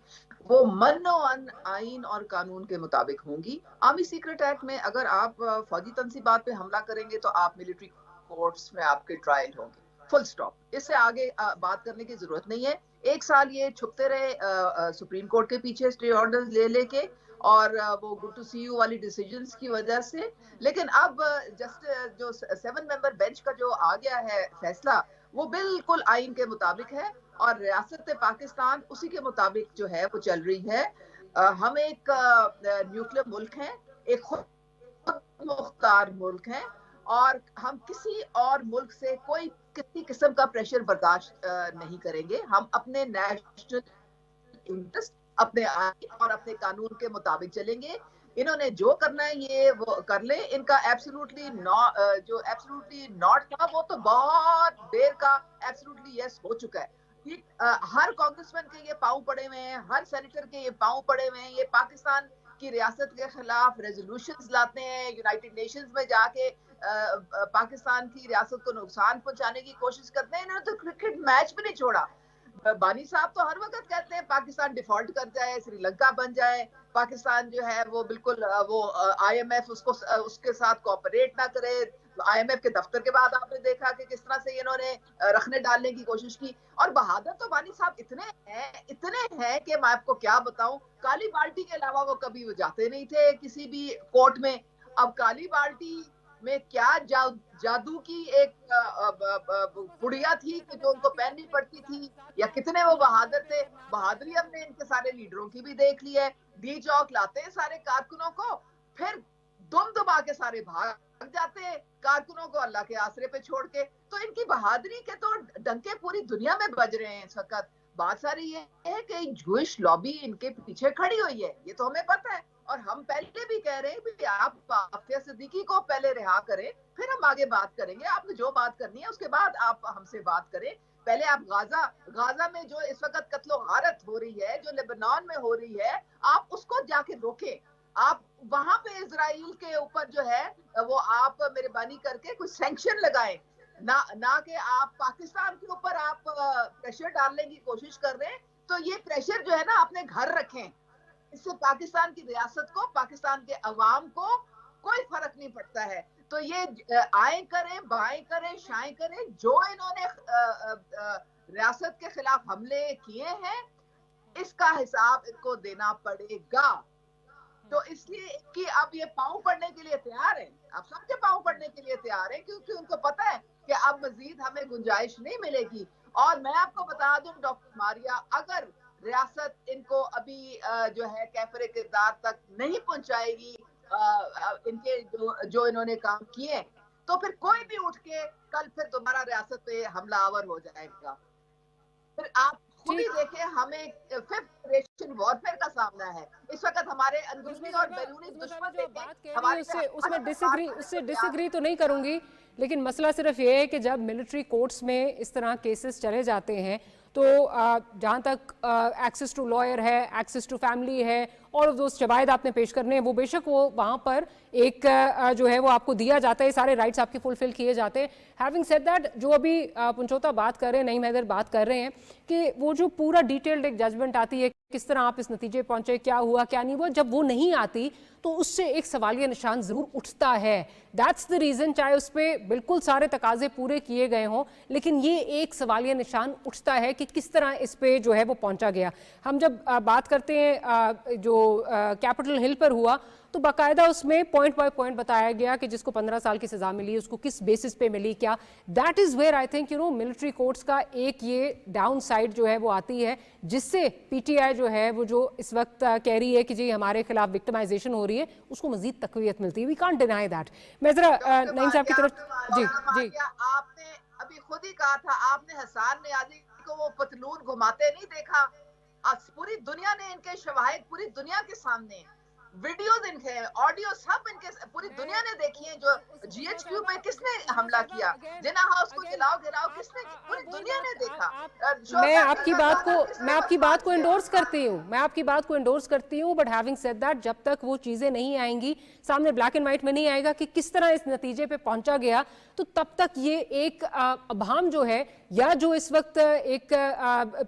वो मन आइन और कानून के मुताबिक होंगी। आर्मी सीक्रेट एक्ट में अगर आप फौजी तंसीबात पे हमला करेंगे तो आप मिलिट्री कोर्ट्स में आपके ट्रायल होंगे, फुल स्टॉप। इससे आगे बात करने की जरूरत नहीं है। एक साल ये छुपते रहे सुप्रीम कोर्ट के पीछे स्टे ऑर्डर लेके, और वो गुड टू सी यू वाली डिसीजंस की वजह से। लेकिन अब जस्ट जो 7 मेंबर बेंच का जो आ गया है फैसला, वो बिल्कुल आइन के मुताबिक है और रियासत पाकिस्तान उसी के मुताबिक जो है वो चल रही है। हम एक न्यूक्लियर मुल्क हैं, एक खुद मुख्तार मुल्क हैं, और हम किसी और मुल्क से कोई किसी किस्म का प्रेशर बर्दाश्त नहीं करेंगे। हम अपने नेशनल इंटरेस्ट, अपने आइन और अपने कानून के मुताबिक चलेंगे। इन्होंने जो करना है ये वो कर ले। इनका एब्सोल्युटली नॉट था वो तो बहुत देर का एब्सोल्युटली यस हो चुका है। हर कांग्रेसमैन के ये पांव पड़े हुए हैं, हर सेनेटर के ये पांव पड़े हुए हैं। ये पाकिस्तान की रियासत के खिलाफ रेजोल्यूशंस लाते हैं, यूनाइटेड नेशंस में जाके पाकिस्तान की रियासत को नुकसान पहुंचाने की कोशिश करते हैं। इन्होंने तो क्रिकेट मैच भी नहीं छोड़ा। बानी साहब तो हर वक्त कहते हैं पाकिस्तान डिफॉल्ट कर जाए, श्रीलंका बन जाए, पाकिस्तान जो है वो बिल्कुल वो IMF उसके साथ कोऑपरेट ना करे। IMF के दफ्तर के बाद आपने देखा कि किस तरह से इन्होंने रखने डालने की कोशिश की। और बहादुर तो बानी साहब इतने हैं कि मैं आपको क्या बताऊं। काली बाल्टी के अलावा वो कभी वो जाते नहीं थे किसी भी कोर्ट में। अब काली बाल्टी में क्या जादू की एक पुड़िया थी कि जो उनको पहननी पड़ती थी, या कितने वो बहादुर थे। बहादुरी हमने इनके सारे लीडरों की भी देख ली है। डी चौक लाते हैं सारे कारकुनों को, फिर दुम दुबा के सारे भाग जाते हैं कारकुनों को अल्लाह के आसरे पे छोड़ के। तो इनकी बहादुरी के तो डंके पूरी दुनिया में बज रहे हैं इस वक्त। बात सारी ये है कि जूइश लॉबी इनके पीछे खड़ी हुई है, ये तो हमें पता है। और हम पहले भी कह रहे हैं कि आप आफिया सिद्दीकी को पहले रिहा करें, फिर हम आगे बात करेंगे। आपने जो बात करनी है उसके बाद आप हमसे बात करें। पहले आप गाजा में जो इस वक्त कत्लो गारत हो रही है, जो लेबनान में हो रही है, आप उसको जाके रोकें। आप वहां पे इजराइल के ऊपर जो है वो आप मेहरबानी करके कुछ सैंक्शन लगाएं, ना कि आप पाकिस्तान के ऊपर आप प्रेशर डालने की कोशिश कर रहे हैं। तो ये प्रेशर जो है ना अपने घर रखें। इससे पाकिस्तान की रियासत को, पाकिस्तान के अवाम को कोई फर्क नहीं पड़ता है। तो ये आए करें, बाएं करें, शाएं करें, जो इन्होंने रियासत के खिलाफ हमले किए हैं इसका हिसाब इनको देना पड़ेगा। तो इसलिए कि अब ये पांव पड़ने के लिए तैयार हैं, अब सबके पांव पड़ने के लिए तैयार हैं, क्योंकि उनको पता है कि अब मजीद हमें गुंजाइश नहीं मिलेगी। और मैं आपको बता दूं डॉक्टर मारिया, अगर रियासत इनको अभी जो है कैफरे किरदार तक नहीं पहुंचाएगी इनके जो इन्होंने काम किए, तो تو پھر کوئی بھی اٹھ کے کل پھر دوبارہ ریاست پہ حملہ آور ہو جائے گا. پھر آپ خود ہی دیکھیں ہمیں ففتھ جنریشن وارفیئر کا سامنا ہے اس وقت. ہمارے اندرونی اور بیرونی دشمن دیکھیں ہمارے اس میں ڈس ایگری تو نہیں کروں گی، لیکن مسئلہ صرف یہ ہے کہ جب ملٹری کورٹس میں اس طرح کیسز چلے جاتے ہیں تو جہاں تک ایکسیس ٹو لائر ہے، ایکسیس ٹو فیملی ہے، اور جو شواہد آپ نے پیش کرنے ہیں وہ بے شک وہ وہاں پر ایک جو ہے وہ آپ کو دیا جاتا ہے، سارے رائٹس آپ کے فلفل کیے جاتے ہیں. ہیونگ سیڈ دیٹ، جو ابھی پنچوتا بات کر رہے ہیں، نعیم حیدر بات کر رہے ہیں کہ وہ جو پورا ڈیٹیلڈ ایک ججمنٹ آتی ہے کس طرح آپ اس نتیجے پہنچے، کیا ہوا کیا نہیں ہوا، جب وہ نہیں آتی تو اس سے ایک سوالیہ نشان ضرور اٹھتا ہے. دیٹس the reason، چاہے اس پہ بالکل سارے تقاضے پورے کیے گئے ہوں لیکن یہ ایک سوالیہ نشان اٹھتا ہے کہ کس طرح اس پہ جو ہے وہ پہنچا گیا. ہم جب بات کرتے ہیں جو کیپٹل ہل پر ہوا تو باقاعدہ اس میں پوائنٹ بائی پوائنٹ بتایا گیا کہ جس کو 15 سال کی سزا ملی اس کو کس بیسس پہ ملی کیا. That is where I think military courts کا ایک یہ ڈاؤن سائڈ جو ہے وہ آتی ہے، جس سے پی ٹی آئی جو ہے وہ جو اس وقت کہہ رہی ہے کہ جی ہمارے خلاف وکٹمائزیشن ہو رہی ہے، اس کو مزید تقویت ملتی ہے. We can't deny that. میں ذرا نعیم صاحب کی طرف جی جی آپ نے ابھی خود ہی کہا تھا، آپ نے حسان نیازی کو وہ پتلون گھماتے نہیں دیکھا؟ پوری دنیا نے ان کے شواہد پوری دنیا کے سامنے، ویڈیوز ان کے، آڈیو سب ان کے پوری دنیا نے دیکھی ہیں. جو جی ایچ کیو میں کس نے حملہ کیا، جنا ہاؤس کو جلاؤ گھراؤ کس نے، پوری دنیا نے دیکھا. میں آپ کی بات کو انڈورس کرتی ہوں بٹ ہیونگ سیڈ دیٹ جب تک وہ چیزیں نہیں آئیں گی سامنے، بلیک اینڈ وائٹ میں نہیں آئے گا کہ کس طرح اس نتیجے پہ پہنچا گیا، تو تب تک یہ ایک ابہام جو ہے، یا جو اس وقت ایک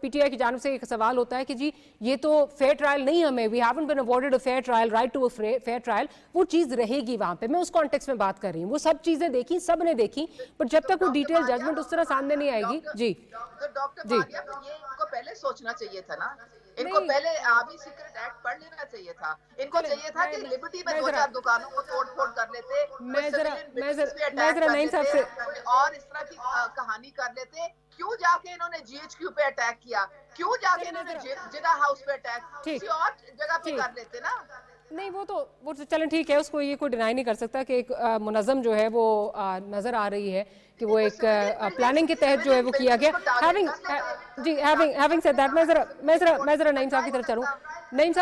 پی ٹی آئی کی جانب سے ایک سوال ہوتا ہے کہ جی یہ تو فیئر ٹرائل نہیں، ہمیں we haven't been awarded a fair trial, right to a fair trial, وہ چیز رہے گی وہاں پہ. میں اس کانٹیکس میں بات کر رہی ہوں، وہ سب چیزیں دیکھی، سب نے دیکھی، بٹ جب تک وہ ڈیٹیل ججمنٹ اس طرح سامنے نہیں آئے گی. جی ڈاکٹر جی یہ ان کو پہلے سوچنا چاہیے تھا نا، ان کو پہلے آرمی سیکرٹ ایکٹ پڑھ لینا چاہیے تھا. ان کو چاہیے تھا کہ لبرٹی میں 2-4 دکانوں کو توڑ پھوڑ کر لیتے، کوئی سویلین بلڈنگز پہ اٹیک کر لیتے اور اس طرح کی کہانی کر لیتے. کیوں جا کے انہوں نے جی ایچ کیو پہ اٹیک کیا، کیوں جا کے انہوں نے جنا ہاؤس پہ اٹیک کسی اور جگہ پہ کر لیتے نا. نہیں وہ تو چلیں ٹھیک ہے، اس کو یہ کوئی ڈینائی نہیں کر سکتا کہ ایک منظم جو ہے وہ نظر آ رہی ہے کہ وہ ایک پلاننگ کے تحت جو ہے وہ کیا گیا. ہیونگ سیڈ دیٹ میں ذرا نعیم صاحب کی طرف چلوں. نعیم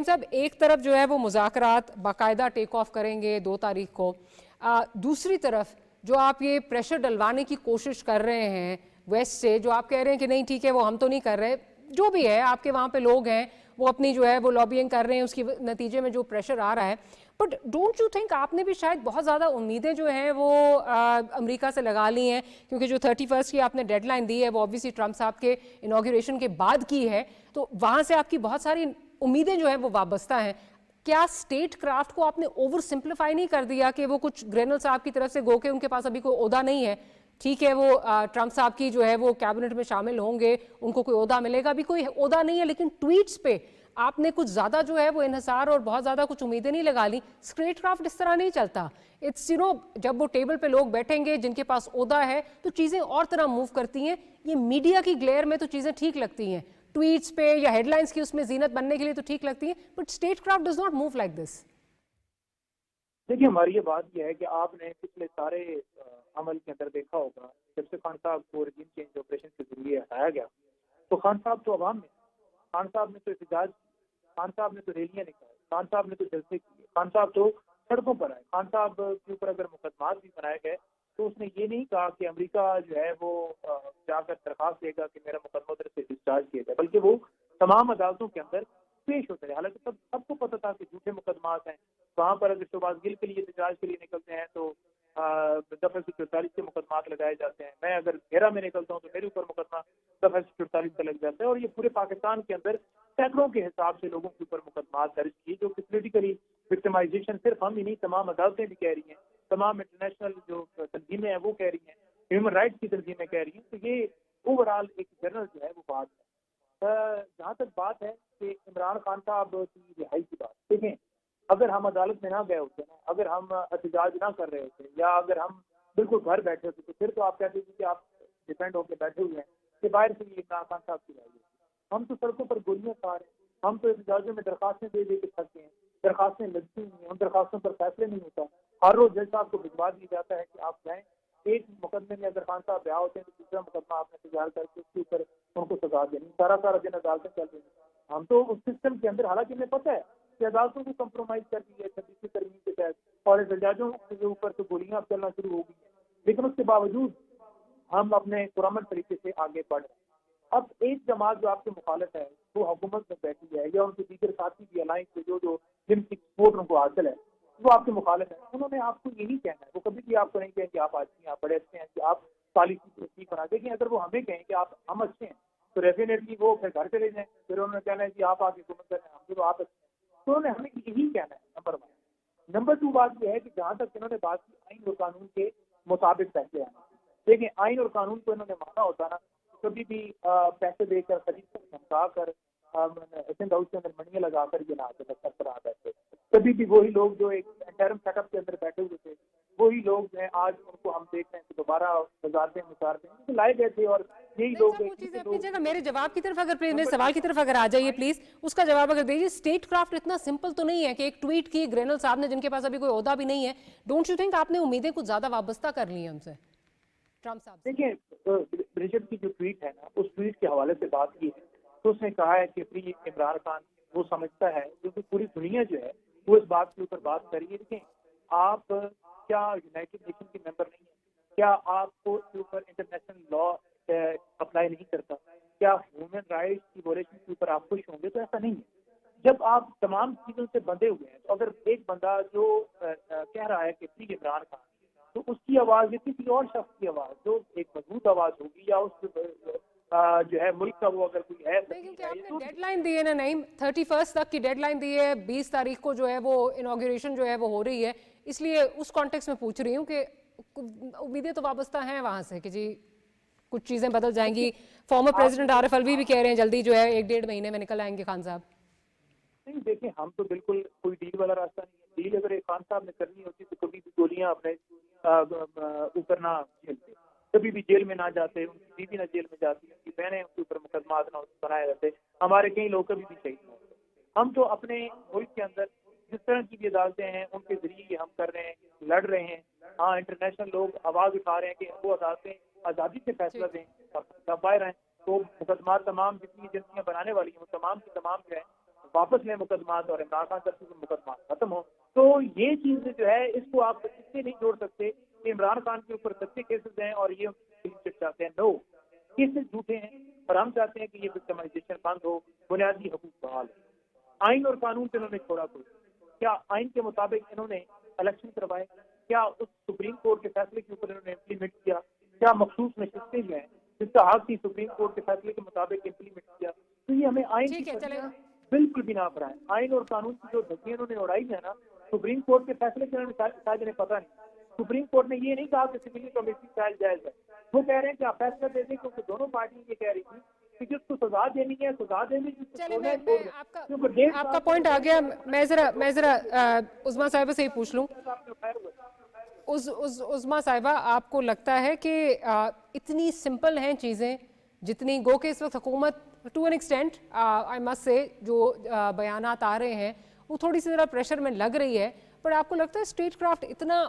صاحب ایک طرف جو ہے وہ مذاکرات باقاعدہ ٹیک آف کریں گے 2 تاریخ کو، دوسری طرف جو آپ یہ پریشر ڈلوانے کی کوشش کر رہے ہیں ویسٹ سے، جو آپ کہہ رہے ہیں کہ نہیں ٹھیک ہے وہ ہم تو نہیں کر رہے، جو بھی ہے آپ کے وہاں پہ لوگ ہیں وہ اپنی جو ہے وہ لابینگ کر رہے ہیں، اس کی نتیجے میں جو پریشر آ رہا ہے، بٹ ڈونٹ یو تھنک آپ نے بھی شاید بہت زیادہ امیدیں جو ہیں وہ امریکہ سے لگا لی ہیں، کیونکہ جو 31 کی آپ نے ڈیڈ لائن دی ہے وہ obviously ٹرمپ صاحب کے انوگریشن کے بعد کی ہے، تو وہاں سے آپ کی بہت ساری امیدیں جو ہیں وہ وابستہ ہیں. کیا اسٹیٹ کرافٹ کو آپ نے اوور سمپلیفائی نہیں کر دیا کہ وہ کچھ گرینل صاحب کی طرف سے گو کہ ان کے پاس ابھی کوئی عہدہ نہیں ہے، ٹھیک ہے وہ ٹرمپ صاحب کی جو ہے وہ کیبنٹ میں شامل ہوں گے، ان کو کوئی عہدہ ملے گا، ابھی کوئی عہدہ نہیں ہے، لیکن ٹویٹس پہ آپ نے کچھ زیادہ جو ہے وہ انحصار اور بہت زیادہ کچھ امیدیں نہیں لگا لی. اسٹیٹ کرافٹ اس طرح نہیں چلتا. اٹس جب وہ ٹیبل پہ لوگ بیٹھیں گے جن کے پاس عہدہ ہے تو چیزیں اور طرح موو کرتی ہیں. یہ میڈیا کی گلیئر میں تو چیزیں ٹھیک لگتی ہیں، ٹویٹس پہ یا ہیڈ لائنز کی اس میں زینت بننے کے لیے تو ٹھیک لگتی ہیں، but state craft does not move like this. دیکھیے ہماری یہ بات یہ ہے کہ آپ نے پچھلے سارے عمل کے اندر دیکھا ہوگا، جب سے خان صاحب کو رجیم چینج آپریشن کے ذریعے ہٹایا گیا تو خان صاحب تو عوام میں، خان صاحب نے تو احتجاج، خان صاحب نے تو ریلیاں نکالی، خان صاحب نے تو جلسے کیے، خان صاحب تو سڑکوں پر آئے. خان صاحب کے اوپر اگر مقدمات بھی بنائے گئے تو اس نے یہ نہیں کہا کہ امریکہ جو ہے وہ جا کر درخواست دے گا کہ میرا مقدمہ ادھر سے ڈسچارج کیا جائے، بلکہ وہ تمام عدالتوں کے اندر پیش ہوتے رہے. حالانکہ سب کو پتہ تھا کہ جھوٹے مقدمات ہیں. وہاں پر اگر شہباز گل کے لیے احتجاج کے لیے نکلتے ہیں تو دفعہ 144 کے مقدمات لگائے جاتے ہیں. میں اگر گھیرا میں نکلتا ہوں تو میرے اوپر مقدمہ دفعہ 144 کا لگ جاتا ہے. اور یہ پورے پاکستان کے اندر سینکڑوں کے حساب سے لوگوں کے اوپر مقدمات درج کیے، جو کہ پولیٹیکلی وکٹمائزیشن صرف ہم ہی نہیں، تمام عدالتیں بھی کہہ رہی ہیں، تمام انٹرنیشنل جو تنظیمیں ہیں وہ کہہ رہی ہیں، ہیومن رائٹس کی تنظیمیں کہہ رہی ہیں. تو یہ اوور آل ایک جنرل جو ہے وہ بات ہے. جہاں تک بات ہے کہ عمران خان صاحب کی رہائی کی بات، دیکھیں اگر ہم عدالت میں نہ گئے ہوتے ہیں، اگر ہم احتجاج نہ کر رہے ہوتے یا اگر ہم بالکل گھر بیٹھے ہوتے تو پھر تو آپ کہتے ہیں کہ آپ ڈیپینڈ ہو کے بیٹھے ہوئے ہیں کہ باہر سے یہ عمران خان صاحب کی رہائی ہوتی. ہم تو سڑکوں پر گولیاں کھا رہے ہیں، ہم تو احتجاجوں میں درخواستیں دے کے تھکے ہیں، درخواستیں لگتی ہیں، ہم درخواستوں پر فیصلے نہیں ہوتا. ہر روز جج صاحب کو بھجوا دیا جاتا ہے کہ آپ جائیں، ایک مقدمے میں اگر خان صاحب بیاہ ہوتے ہیں تو دوسرا مقدمہ آپ نے تیار کر کے اس کے اوپر ان کو سزا دینی، سارا دن عدالتیں چل رہی ہیں۔ ہم تو اس سسٹم کے اندر، حالانکہ ہمیں پتہ ہے کہ عدالتوں کو کمپرومائز کر دی ہے 26 ترمیم کے تحت اور ججوں کے اوپر تو گولیاں اب چلنا شروع ہو گئی ہیں، لیکن اس کے باوجود ہم اپنے پرامن طریقے سے آگے بڑھ رہے ہیں۔ اب ایک جماعت جو آپ کے مخالف ہے وہ حکومت میں بیٹھی ہے، یا ان کے دیگر ساتھی بھی الائنس سے جو جن کی سپورٹ ان کو حاصل ہے وہ آپ کے مخالف ہیں، انہوں نے آپ کو یہی کہنا ہے، وہ کبھی بھی آپ کو نہیں کہیں کہ آپ آدمی آپ بڑے اچھے ہیں کہ آپ پالیسی ٹھیک بنا دیں۔ اگر وہ ہمیں کہیں کہ ہم اچھے ہیں تو ڈیفینیٹلی وہ پھر گھر چلے جائیں، پھر انہوں نے کہنا ہے کہ آپ آگے حکومت کریں، ہم تو آپ اچھے ہیں، تو انہوں نے ہمیں یہی کہنا ہے۔ نمبر 1۔ نمبر 2 بات یہ ہے کہ جہاں تک انہوں نے بات کی آئین اور قانون کے مطابق پیسے آنا، دیکھیں آئین اور قانون کو انہوں نے مانا ہوتا نا، کبھی بھی پیسے دے کر خرید کر دھمکا کر اسمبلی ہاؤس کے اندر منڈیاں لگا کر یہ نہ آتے پر آ بیٹھے، کبھی بھی وہی لوگ جو ایک انٹرم سیٹ اپ کے اندر بیٹھے ہوئے تھے وہی لوگ ہیں آج ان کو ہم دیکھ رہے ہیں کہ دوبارہ وزارتیں لائے گئے تھے، اور یہی لوگ وہ چیزیں اپنی جگہ، میرے جواب کی طرف اگر میرے سوال کی طرف اگر آ جائیے پلیز، اس کا جواب اگر دیجیے۔ اسٹیٹ کرافٹ اتنا سمپل تو نہیں ہے کہ ایک ٹویٹ کی گرینل صاحب نے، جن کے پاس ابھی کوئی عہدہ بھی نہیں ہے، ڈونٹ یو تھنک آپ نے امیدیں کچھ زیادہ وابستہ کر لی ہیں ہم سے ٹرمپ صاحب سے؟ دیکھیں برجٹ کی جو ٹویٹ ہے نا، اس ٹویٹ کے حوالے سے بات کی ہے تو اس نے کہا ہے کہ فری عمران خان وہ سمجھتا ہے، کیونکہ پوری دنیا جو ہے وہ اس بات کے اوپر بات کر رہی ہے۔ دیکھیں آپ کیا یونائٹڈ نیشن کے ممبر نہیں ہیں؟ کیا آپ کو اس کے اوپر انٹرنیشنل لا اپلائی نہیں کرتا؟ کیا ہیومن رائٹس کی وائلیشن کے اوپر آپ خوش ہوں گے؟ تو ایسا نہیں ہے۔ جب آپ تمام چیزوں سے بندھے ہوئے ہیں تو اگر ایک بندہ جو کہہ رہا ہے کہ فری عمران خان، تو اس کی آواز یا کسی اور شخص کی آواز جو ایک مضبوط آواز ہوگی، یا اس جو ہے ملک کا وہ اگر کوئی ہے، کیونکہ آپ نے ڈیڈ لائن دی ہے نا نعیم، 31 تک کی ڈیڈ لائن دی ہے، 20 تاریخ کو جو ہے وہ انوگریشن جو ہے وہ ہو رہی ہے، اس لیے اس کانٹیکس میں پوچھ رہی ہوں کہ امیدیں تو وابستہ ہیں وہاں سے کہ جی کچھ چیزیں بدل جائیں گی۔ فارمر پریزیڈنٹ عارف الوی بھی کہہ رہے ہیں جلدی جو ہے 1-1.5 مہینے میں نکل آئیں گے خان صاحب۔ نہیں دیکھیں، ہم تو بالکل کوئی ڈیل والا راستہ نہیں ہے۔ ڈیل اگر خان صاحب نے کرنی ہوتی تو کبھی بھی گولیاں اپنے اوپر نہ جھیلتے، کبھی بھی جیل میں نہ جاتے، ان کی بیوی نہ جیل میں جاتی، ان کی بہنیں ان کے اوپر مقدمات نہ بنائے جاتے، ہمارے کئی لوگ کبھی بھی شہید نہ ہوتے۔ ہم تو اپنے ملک کے اندر جس طرح کی بھی عدالتیں ہیں ان کے ذریعے یہ ہم کر رہے ہیں، لڑ رہے ہیں۔ ہاں انٹرنیشنل لوگ آواز اٹھا رہے ہیں کہ وہ عدالتیں آزادی سے فیصلہ دیں، باہر ہیں، تو مقدمات تمام جتنی ایجنسیاں بنانے والی ہیں وہ تمام کی تمام جو ہے واپس لیں مقدمات، اور عمران خان صاحب کے مقدمات ختم ہوں۔ تو یہ چیز جو ہے اس کو آپ اس سے نہیں جوڑ سکتے کہ عمران خان کے اوپر سچے کیسز ہیں اور یہ چاہتے ہیں۔ نو، کیسز جھوٹے ہیں، اور ہم چاہتے ہیں کہ یہ وکٹمائزیشن بند ہو، بنیادی حقوق بحال ہو۔ آئین اور قانون سے انہوں نے چھوڑا کوئی، کیا آئین کے مطابق انہوں نے الیکشن کروائے؟ کیا اس سپریم کورٹ کے فیصلے کے اوپر انہوں نے امپلیمنٹ کیا؟ کیا مخصوص نشستیں جو ہیں جس کا حق تھی سپریم کورٹ کے فیصلے کے مطابق امپلیمنٹ کیا؟ تو یہ ہمیں آئین کی بالکل بھی نہ اپنائیں۔ آئین اور قانون کی جو دھجیاں انہوں نے اڑائی ہے نا، سپریم کورٹ کے فیصلے کے شاید انہیں پتہ نہیں۔ سپریم کورٹ نے یہ نہیں کہا کہ سپریم کمیٹی ٹرائل جائز ہے، وہ کہہ رہے ہیں کہ آپ فیصلہ دے دیں، کیونکہ دونوں پارٹیاں یہ کہہ رہی تھی کہ جس کو سزا دینی ہے سزا دینی ہے۔ آپ کا پوائنٹ آ گیا، میں ذرا عظمیٰ صاحبہ سے ہی پوچھ لوں۔ عظمیٰ صاحبہ، آپ کو لگتا ہے کہ اتنی سمپل ہیں چیزیں جتنی گو کہ اس وقت حکومت to an extent I must say جو بیانات آ رہے ہیں وہ تھوڑی سی ذرا پریشر میں لگ رہی ہے، پر آپ کو لگتا ہے اسٹیٹ کرافٹ اتنا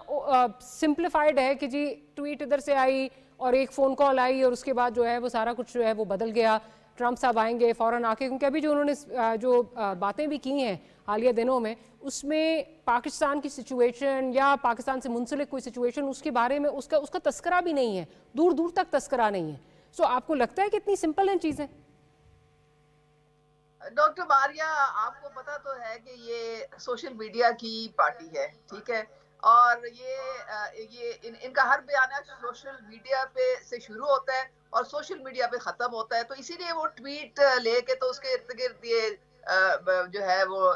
سمپلیفائڈ ہے کہ جی ٹویٹ ادھر سے آئی اور ایک فون کال آئی اور اس کے بعد جو ہے وہ سارا کچھ جو ہے وہ بدل گیا، ٹرمپ صاحب آئیں گے فوراً آ کے؟ کیونکہ ابھی جو انہوں نے جو باتیں بھی کی ہیں حالیہ دنوں میں، اس میں پاکستان کی سچویشن یا پاکستان سے منسلک کوئی سچویشن اس کے بارے میں اس کا تذکرہ بھی نہیں ہے، دور دور تک تذکرہ نہیں ہے۔ سو آپ کو لگتا ہے کہ اتنی سمپل ہیں چیزیں؟ ڈاکٹر ماریہ، آپ کو پتا تو ہے کہ یہ سوشل میڈیا کی پارٹی ہے، ٹھیک ہے، اور یہ ان کا ہر بیانہ سوشل میڈیا پہ سے شروع ہوتا ہے اور سوشل میڈیا پہ ختم ہوتا ہے، تو اسی لیے وہ ٹویٹ لے کے تو اس کے ارد گرد یہ جو ہے وہ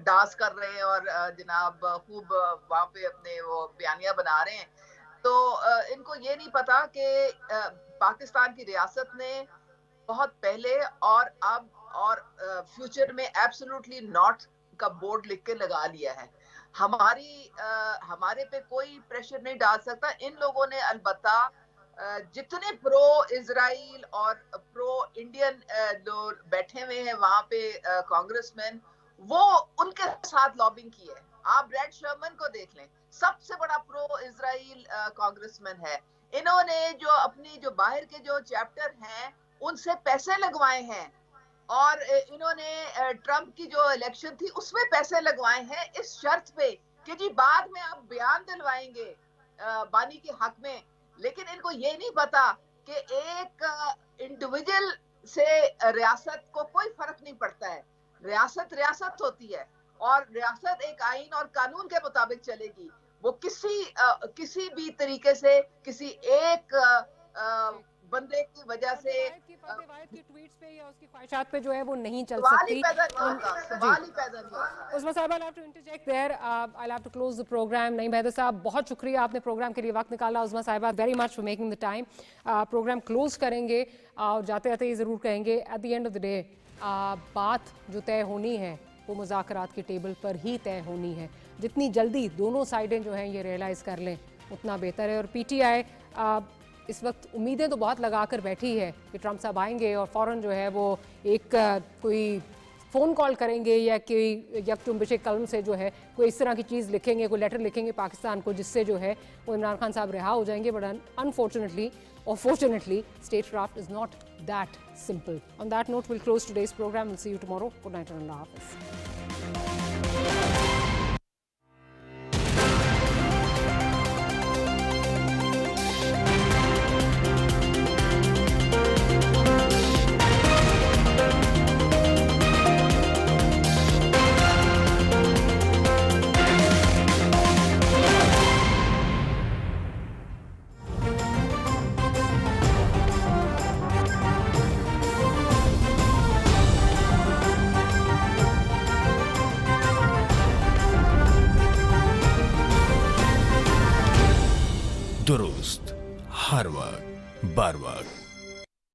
ڈانس کر رہے ہیں اور جناب خوب وہاں پہ اپنے وہ بیانیہ بنا رہے ہیں۔ تو ان کو یہ نہیں پتا کہ پاکستان کی ریاست نے بہت پہلے اور اب اور فیوچر میں ایبسولوٹلی ناٹ کا بورڈ لکھ کے لگا لیا ہے۔ ہمارے پہ کوئی پریشر نہیں ڈال سکتا۔ ان لوگوں نے البتہ جتنے پرو اسرائیل اور پرو انڈین جو بیٹھے ہوئے ہیں وہاں پہ کانگریس مین، وہ ان کے ساتھ لابنگ کی ہے۔ آپ ریڈ شرمن کو دیکھ لیں، सबसे बड़ा प्रो इजराइल कांग्रेसमैन है। इन्होंने जो अपनी जो बाहर के जो चैप्टर हैं उनसे पैसे लगवाए हैं और इन्होंने ट्रंप की जो इलेक्शन थी उसमें पैसे लगवाए हैं इस शर्त पे कि जी बाद में आप बयान दिलवाएंगे बानी के हक में। लेकिन इनको ये नहीं पता कि एक इंडिविजुअल से रियासत को कोई फर्क नहीं पड़ता है। रियासत रियासत होती है और रियासत एक आइन और कानून के मुताबिक चलेगी। वो किसी भी तरीके से किसी एक बंदे की वजह से की ट्वीट्स पे या उसकी ख्वाहिशात पे जो है वो नहीं चल सवाल सकती। ही पैदा नहीं होता, सवाल ही पैदा नहीं होता। उस्मा साहब, I'll have to interject there. I'll have to close the program. नहीं बहदर साहब, बहुत शुक्रिया आपने प्रोग्राम के लिए वक्त निकाला। Usma sahiba, very much for making the time. Programme close करेंगे और जाते जाते ये ज़रूर कहेंगे at the end of the day बात जो तय होनी है वो मुज़ाकरात की टेबल पर ही तय होनी है। जितनी जल्दी दोनों साइडें जो हैं ये रियलाइज़ कर लें उतना बेहतर है। और PTI इस वक्त उम्मीदें तो बहुत लगा कर बैठी है कि ट्रंप साहब आएंगे और फ़ौरन जो है वो एक कोई फ़ोन कॉल करेंगे या कोई यकजुम्बिश कलम से जो है कोई इस तरह की चीज़ लिखेंगे, कोई लेटर लिखेंगे पाकिस्तान को, जिससे जो है वो इमरान खान साहब रिहा हो जाएंगे। बट अनफॉर्चुनेटली और fortunately statecraft is not that simple. On that note will close today's program. Will see you tomorrow. Good night and अल्लाह हाफ़िज़। दुरुस्त हर वक्त बार वक्त।